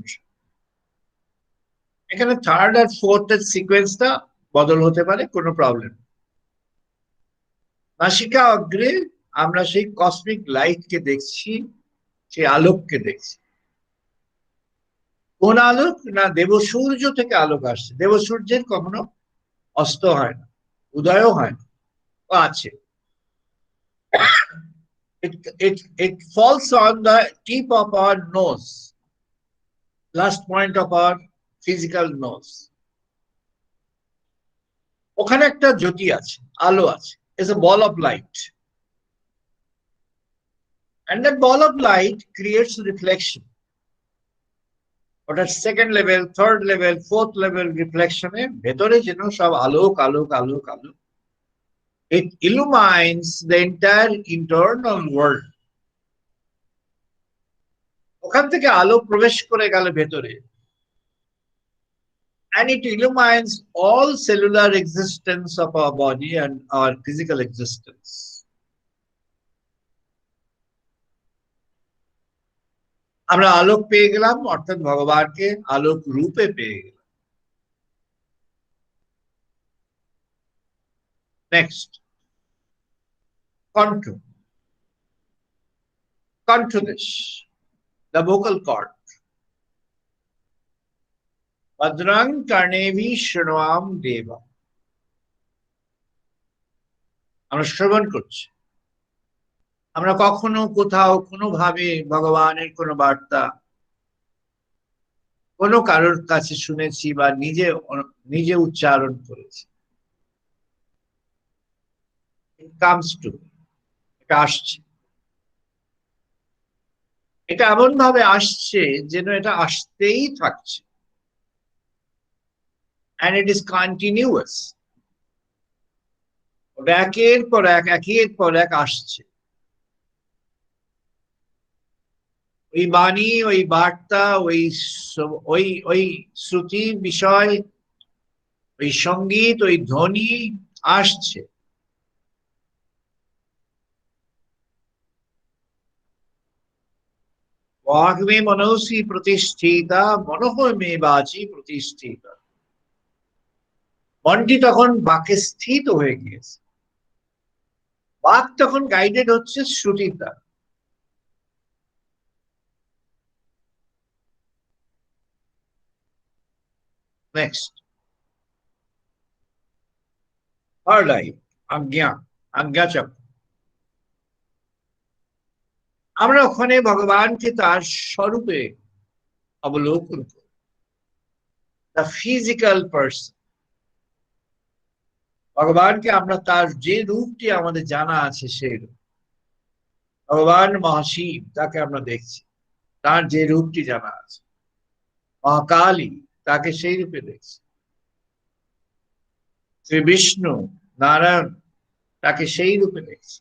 এখানে থার্ড আর ফোর্থ এর সিকোয়েন্সটা বদল হতে পারে, কোনো প্রবলেম। নাসিকা অগ্রে আমরা সেই কসমিক লাইটকে দেখছি, সেই আলোককে দেখছি। কোন আলোক? না, দেবসূর্য থেকে আলোক আসছে। দেবসূর্যের কখনো অস্ত হয় না, উদয়ও হয় না, ও আছে। It falls on the tip of our nose, last point of our physical nose. ওখানে একটা জ্যোতি আছে, আলো আছে। It's a ball of light. And that ball of light creates reflection. ওটার second level, third level, fourth level রিফ্লেকশনে ভেতরে যেন সব আলোক আলোক আলোক আলোক। It illumines the entire internal world. ওখান থেকে আলো প্রবেশ করে গেল ভেতরে, and it illumines all cellular existence of our body and our physical existence. আমরা আলোক পেয়ে গেলাম, অর্থাৎ ভগবানকে আলোক রূপে পেয়ে গেলাম। নেক্সট, কণ্ঠ, কণ্ঠদেশ, the vocal cord. ভদ্রাং কর্ণেভি শৃণ্বাম দেবা। আমরা শ্রবণ করছি। আমরা কখনো কোথাও কোনোভাবে ভগবানের কোনো বার্তা কোনো কারোর কাছে শুনেছি বা নিজে নিজে উচ্চারণ করেছি। কামস টু, এটা আসছে। এটা এমন ভাবে আসছে যেন এটা আসতেই থাকছে, and it is continuous. ওটা একের পর এক, একের পর এক আসছে। ওই বাণী, ওই বার্তা, ওই ওই শ্রুতির বিষয়, ওই সঙ্গীত, ওই ধ্বনি আসছে। वाग् में मनोसी प्रतिष्ठिता, मनोह में बाची प्रतिष्ठिता। মনটি তখন বাকে স্থিত হয়ে গিয়েছে। বাক তখন গাইডেড হচ্ছে শ্রুতির দ্বারা। নেক্সট, থার্ড আই, আজ্ঞা, আজ্ঞা চক্র। আমরা ওখানে ভগবানকে তার স্বরূপে অবলোকন করি, দ্য ফিজিক্যাল পার্সন। ভগবানকে আমরা তার যে রূপটি আমাদের জানা আছে সেই রূপ। ভগবান মহাশিব, তাকে আমরা দেখছি, তার যে রূপটি জানা আছে। মহাকালী, তাকে সেই রূপে দেখছি। শ্রী বিষ্ণু, নারায়ণ, তাকে সেই রূপে দেখছি।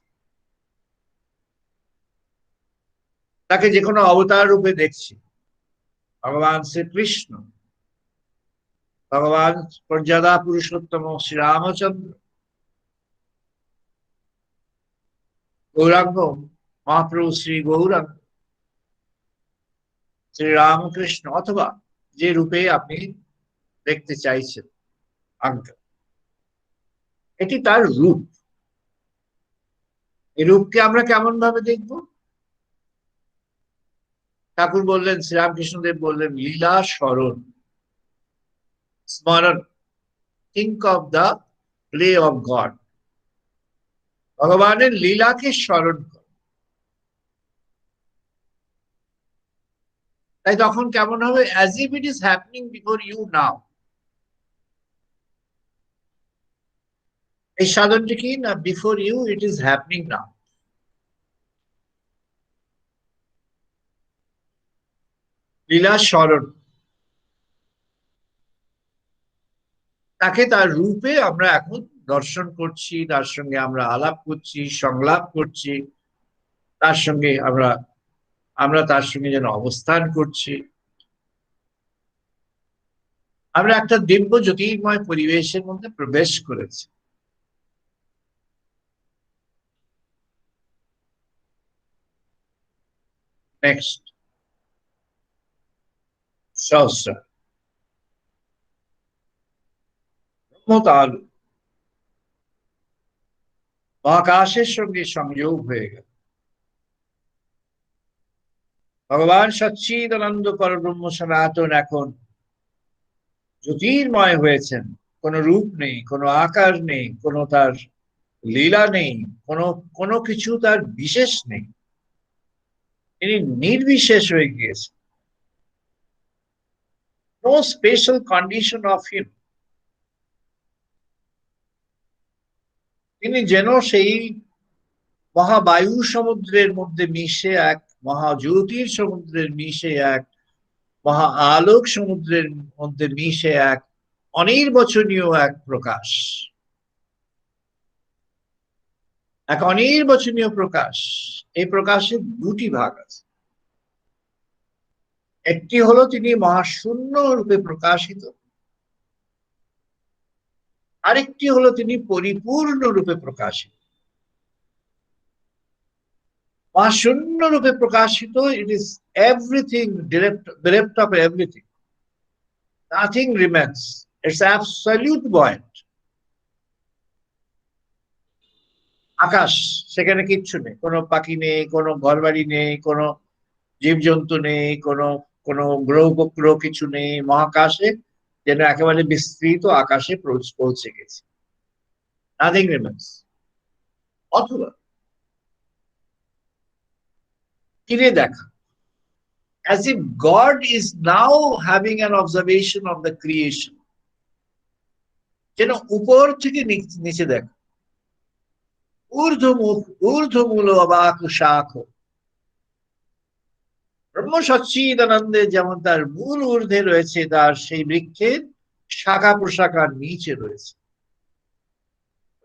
তাকে যে কোনো অবতার রূপে দেখছি। ভগবান শ্রীকৃষ্ণ, ভগবান মর্যাদা পুরুষোত্তম শ্রী রামচন্দ্র, গৌরাঙ্গ মহাপ্রভু শ্রী গৌরাঙ্গ, শ্রী রামকৃষ্ণ, অথবা যে রূপে আপনি দেখতে চাইছেন আজ্ঞা, এটি তার রূপ। এই রূপকে আমরা কেমন ভাবে দেখব? ঠাকুর বললেন, শ্রীরামকৃষ্ণদেব বললেন, লীলা স্মরণ, স্মরণ, think of the play of God. ভগবানের লীলাকে স্মরণ কর। তাই তখন কেমন হবে? As if it is happening before you now. এই সাধনটি কি না, before you it is happening now. লীলা স্মরণ, তাকে তার রূপে আমরা এখন দর্শন করছি, তার সঙ্গে আমরা আলাপ করছি, সংলাপ করছি, তার সঙ্গে আমরা আমরা তার সঙ্গে যেন অবস্থান করছি। আমরা একটা দিব্য জ্যোতির্ময় পরিবেশের মধ্যে প্রবেশ করেছি। নেক্সট, সহস্র ব্রহ্মতালু, মহাকাশের সঙ্গে সংযোগ হয়ে গেল। ভগবান সচ্চিদানন্দ পরব্রহ্ম সনাতন এখন জ্যোতির্ময় হয়েছেন। কোনো রূপ নেই, কোনো আকার নেই, কোনো তার লীলা নেই, কোনো কোনো কিছু তার বিশেষ নেই, তিনি নির্বিশেষ হয়ে গিয়েছেন। No special condition of him. তিনি যেন সেই মহাবায়ু সমুদ্রের মধ্যে মিশে এক, মহাজ্যোতির সমুদ্রের মিশে এক, মহা আলোক সমুদ্রের মধ্যে মিশে এক অনির্বচনীয় এক প্রকাশ, এক অনির্বচনীয় প্রকাশ। এই প্রকাশের দুটি ভাগ আছে। একটি হলো তিনি মহাশূন্য রূপে প্রকাশিত, আরেকটি হলো তিনি পরিপূর্ণ রূপে প্রকাশিত। মহাশূন্য রূপে প্রকাশিত, it is everything bereft of everything, nothing remains, it's absolute void। আকাশ, সেখানে কিচ্ছু নেই, কোনো পাখি নেই, কোনো ঘরবাড়ি নেই, কোনো জীবজন্তু নেই, কোনো কোনো গ্রহ উপগ্রহ কিছু নেই। মহাকাশে যেন একেবারে বিস্তৃত আকাশে পৌঁছে গেছে, নাথিং রিমেন্স। অথবা ফিরে দেখা, as if God is now having an observation of the creation, যেন উপর থেকে নিচে দেখা। ঊর্ধ্বমূল অবাক শাখ, ব্রহ্ম সচ্চিদানন্দে যেমন তার মূল ঊর্ধ্বে রয়েছে, তার সেই বৃক্ষের শাখা প্রশাখার নিচে রয়েছে।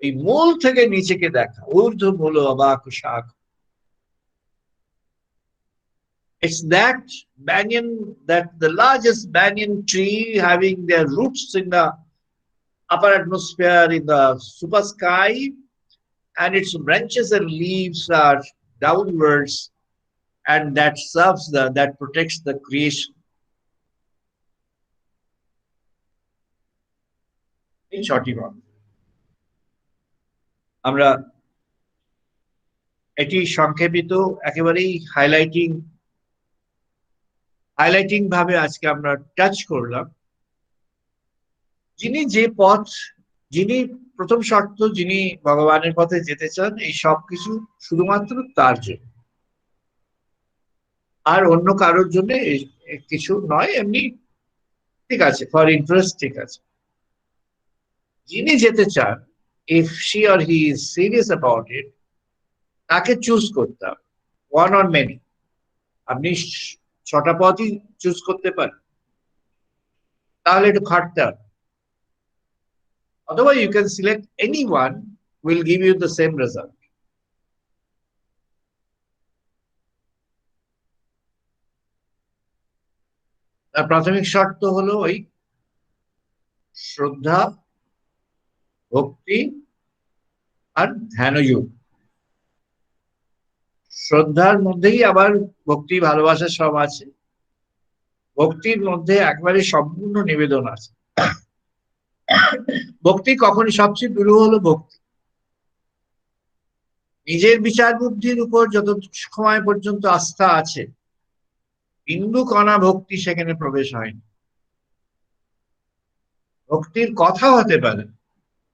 এই মূল থেকে নিচেকে দেখা, ঊর্ধ্বমূল অবাক শাখ। It's that banyan, that the largest banyan tree having their roots in the upper atmosphere, in the super sky, and its branches and leaves are downwards, and that serves that protects the creation. এই ছটি ভাগ আমরা এটি সংক্ষেপিত একেবারেই highlighting ভাবে আজকে আমরা touch করলাম। যিনি যে পথ, যিনি প্রথম শর্ত, যিনি ভগবানের পথে যেতে চান, এই সবকিছু শুধুমাত্র তার জন্য, আর অন্য কারোর জন্য কিছু নয়। এমনি ঠিক আছে, ফর ইন্টারেস্ট ঠিক আছে। যিনি যেতে চান, if she or he is serious about it, তাকে চুজ করতে হবে। ওয়ান অর মেনি, আপনি 6টা পথই চুজ করতে পারেন, তাহলে একটু খাটতে হবে। অথবা you can select anyone, will give you the same result. তার প্রাথমিক শর্ত হলো ওই শ্রদ্ধা, ভক্তি আর ধ্যানযোগ। শ্রদ্ধার মধ্যেই আবার ভক্তি, ভালোবাসা সব আছে। ভক্তির মধ্যে একবারে সম্পূর্ণ নিবেদন আছে। ভক্তি কখনই সবচেয়ে দুরূহ হলো ভক্তি। নিজের বিচার বুদ্ধির উপর যত সময় পর্যন্ত আস্থা আছে, বিন্দু কণা ভক্তি সেখানে প্রবেশ হয়নি। ভক্তির কথা হতে পারে,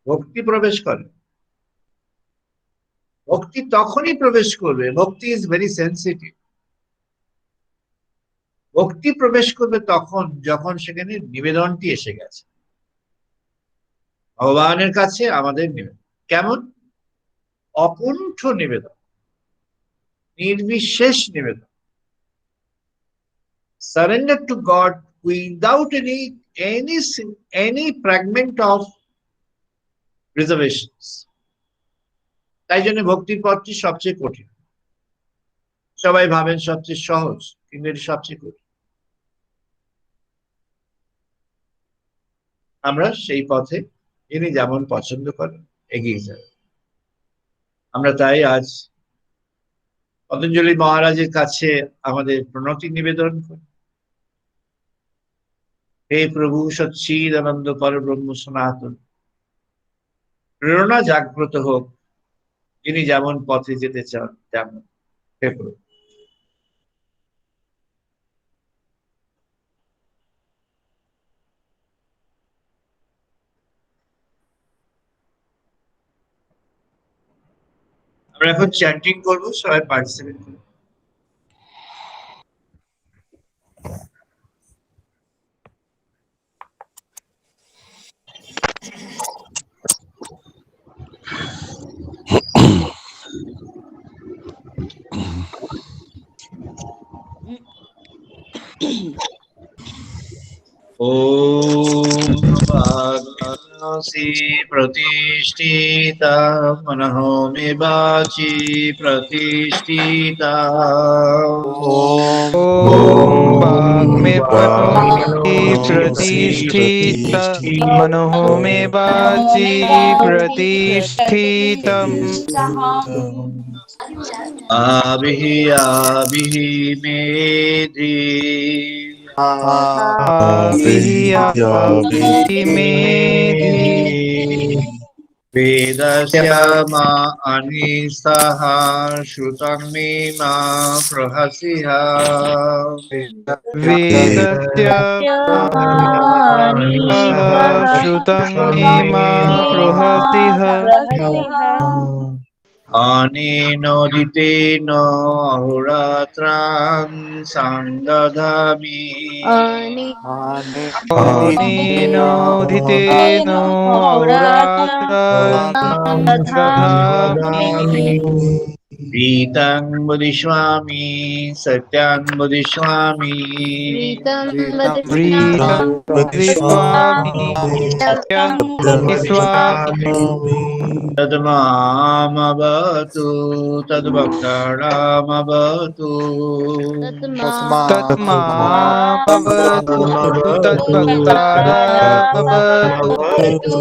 ভক্তি প্রবেশ করে। ভক্তি তখনই প্রবেশ করবে, ভক্তি ইজ ভেরি সেন্সিটিভ। ভক্তি প্রবেশ করবে তখন যখন সেখানে নিবেদনটি এসে গেছে, ভগবানের কাছে আমাদের নিবেদন। কেমন? অকুণ্ঠ নিবেদন, নির্বিশেষ নিবেদন। Surrender to God without any fragment of reservations. তাই জন্য ভক্তির পথটি সবচেয়ে কঠিন। সবাই ভাবেন সবচেয়ে সহজ, কিন্তু এটি সবচেয়ে কঠিন। আমরা সেই পথে যিনি যেমন পছন্দ করেন এগিয়ে যাব। আমরা তাই আজ পতঞ্জলি মহারাজের কাছে আমাদের প্রণতি নিবেদন করি। হে প্রভু সচ্চিদানন্দ পরব্রহ্ম সনাতন, প্রেরণা জাগ্রত হোক, যিনি যেমন পথে যেতে চান তেমন। হে প্রভু। আমরা এখন চ্যান্টিং করবো, সবাই পার্টিসিপেট করবো। ओम वासी प्रतिष्ठिता मनः मे वाची प्रतिष्ठिता। ॐ वाग् मे वाची प्रतिष्ठिता मनः मे वाची प्रतिष्ठितम्। आभिः मेधि मेधि वेदस्य मा अनिसः श्रुतं मे मा प्रहसिः। वेदस्य श्रुतं मे मा प्रहसिः। अनेनोदितेन अहोरात्रां संदधामि। अनेनोदितेन अहोरात्रां दधामि। रीतं वदिष्यामि सत्यां वदिष्यामि। प्रीतं विश्वामि सत्यं विश्वामि। तद्मामवतु तद्भक्तानामवतु। तद्मामवतु तद्भक्तानामवतु।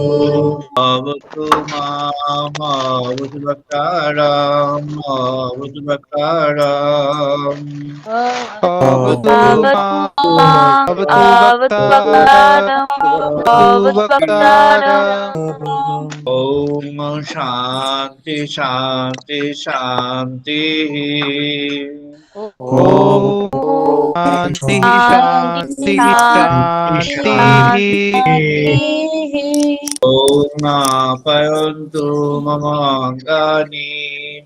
अवतु मामवतु भक्तानाम् अवतु भक्तानाम्। अवतु मामवतु भक्तानाम्। ओम शांति शांति शांति। ओम शांति शांति शांति। ओम आपयन्तु मम अङ्गानि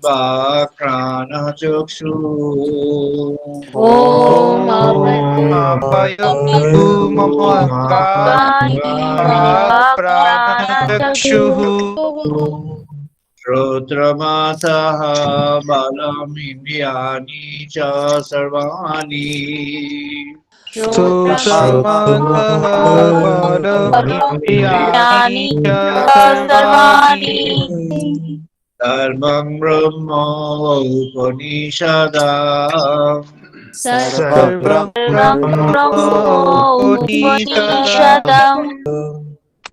वाक्प्राणः चक्षुः। ओम आपयन्तु मम अङ्गानि प्राणचक्षुः। श्रोत्रमाथः बलमिन्द्रियाणि च सर्वाणि। श्रोत्रमाथः बलमिन्द्रियाणि च सर्वाणि। सर्वं ब्रह्म उपनिषदः। सर्वं ब्रह्मोपनिषदम्।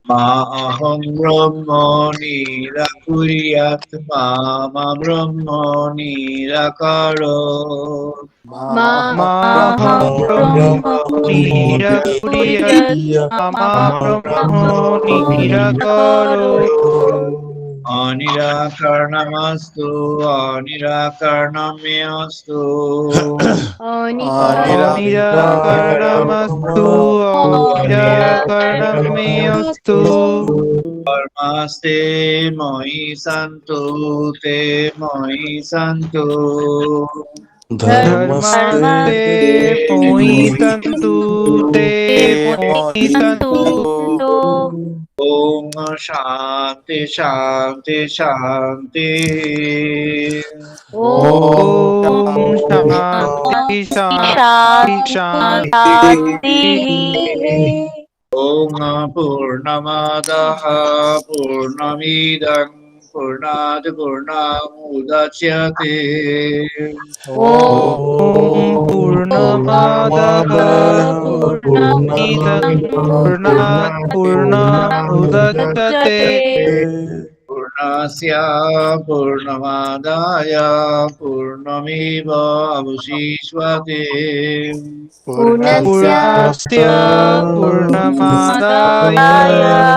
मा अहं ब्रह्म निराकुर्यात् मा ब्रह्म निराकरोत्। माहं ब्रह्म निराकुर्यात् मा ब्रह्म निराकरोत्। अनिराकरणमस्तु अनिराकरणमेऽस्तु। अनिराकरणमस्तु अनिराकरणमेऽस्तु। धर्मस्ते मयि सन्तु ते मयि सन्तु। धर्मस्ते मयि सन्तु ते मुनि सन्तु ओम शांति शांति शांति। ॐ शान्ति शान्ति शान्ति ओम पूर्णमदः पूर्णमिदं पूर्णात् पूर्णमुदच्यते। ॐ पूर्णमादाः पूर्णमिदं पूर्णात् पूर्णमुदच्यते पूर्णस्य पूर्णमादाय पूर्णमेवावशिष्यते। पूर्णस्य पूर्णमादाय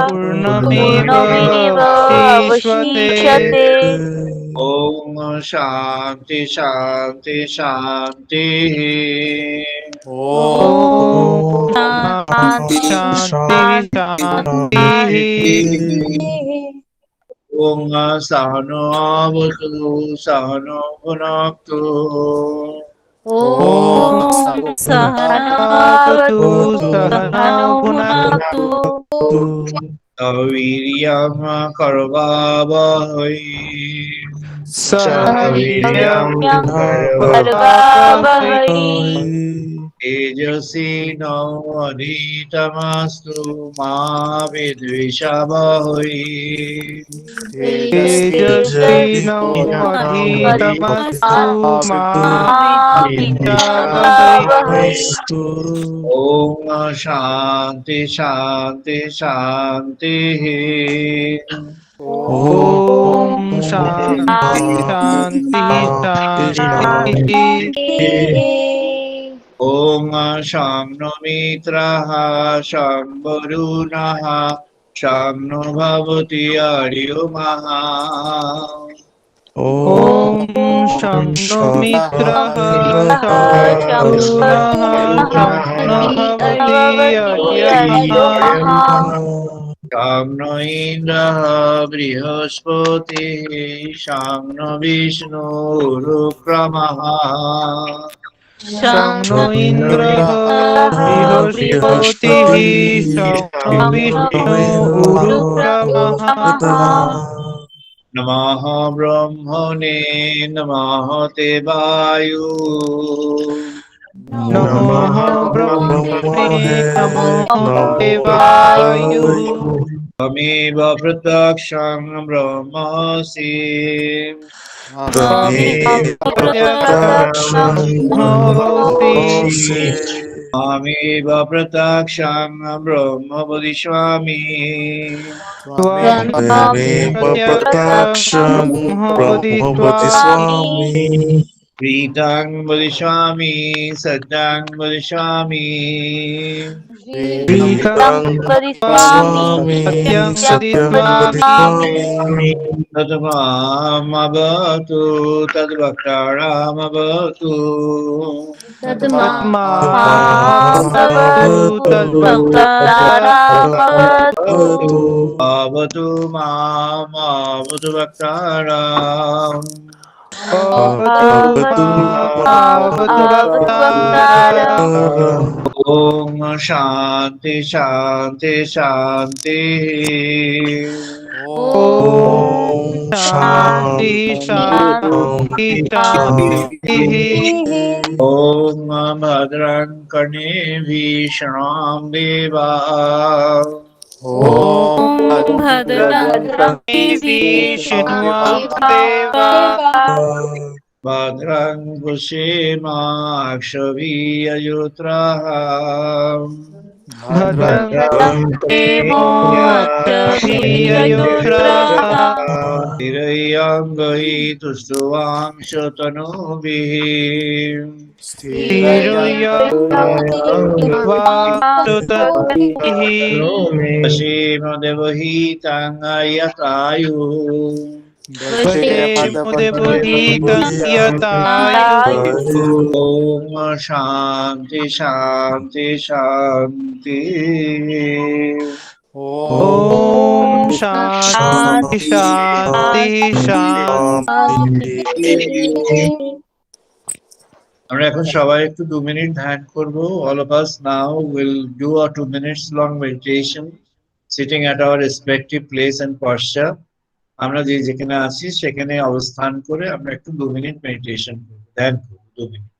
पूर्णमेवावशिष्यते ओम शांति शांति शांति। ॐ शान्ति शान्ति ओम सहनो भवतु सहनो भुनक्तु ॐ सहनावतु सहनौ भुनक्तु वीर्यं करवावहै सह वीर्यं करवावहै तेजस्विनावधीतमस्तु मा विद्विषावहै तेजस्विनावधीतमस्तु मा विद्विषावहै ओम शांति शांति शांति। ॐ शान्ति शान्ति शान्तिः ओम शं नो मित्रः शं वरुणः शं नो भवति अर्यमः। ॐ शं नो मित्रः शं वरुणः शं नो भवति अर्यमः शं नो इन्द्रः बृहस्पतिः शं नो विष्णुरुक्रमः। शं नो इन्द्रः बृहस्पतिः शं नो विष्णुरुक्रमः नमः ब्रह्मणे नमः देवाय नमः ब्रह्मणे नमो देवाय त्वमेव प्रत्यक्षं ब्रह्मासि त्वमेव प्रत्यक्षं ब्रह्म वदिष्यामि प्रीतं वदिष्यामि सत्यं वदिष्यामि तद्मामवतु तद्वक्तारमवतु अवतु मामवतु वक्तारम् ओम शांति शांति शांति। ॐ शान्ति शान्ति शान्तिः ओम भद्रं कर्णेभिः शृणाम देवा ॐ भद्रं शृण्वाम देवा भद्रं पश्येमाक्षभिर्यजत्राः भद्रं स्थिरैरङ्गैः तुष्टुवांशतनुभिः पश्येम देवहितं यतायुः ओम शांति शांति शांति। ॐ शान्ति शान्ति शान्ति আমরা এখন সবাই একটু 2 মিনিট ধ্যান করব. All of us now will do a 2 minutes long meditation sitting at our respective place and posture. আমরা যেখানে আছি সেখানে অবস্থান করে আমরা একটু 2 মিনিট মেডিটেশন করব, ধ্যান করব 2 মিনিট.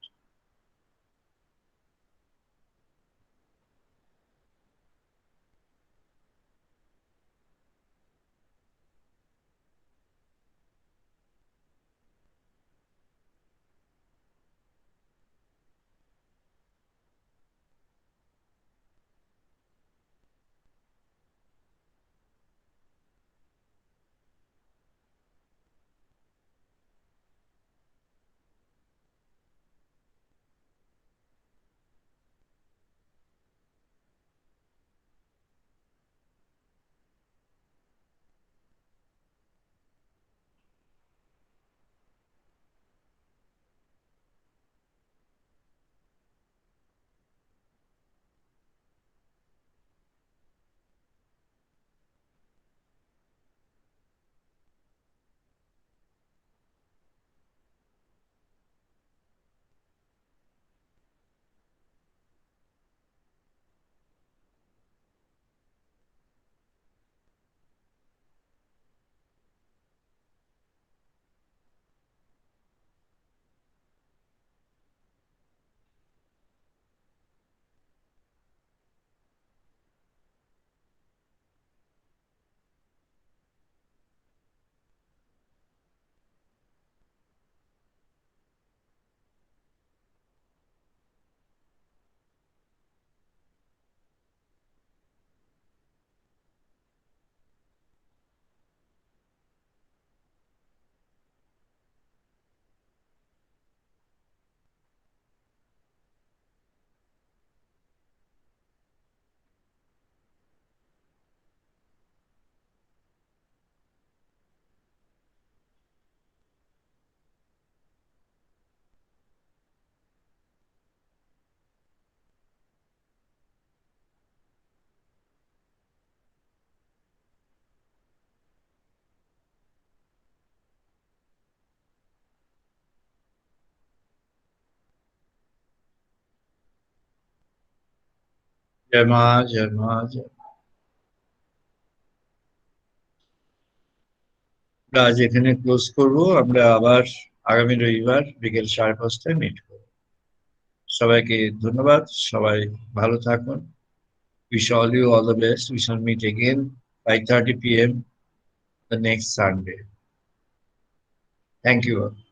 জয় মা, জয় মা, জয় মা. আমরা আজ এখানে ক্লোজ করব. আমরা আবার আগামী রবিবার বিকেল 5:30 মিট করব. সবাইকে ধন্যবাদ. সবাই ভালো থাকুন. Wish all the best. We shall meet again 5:30 p.m. the next Sunday. Thank you all.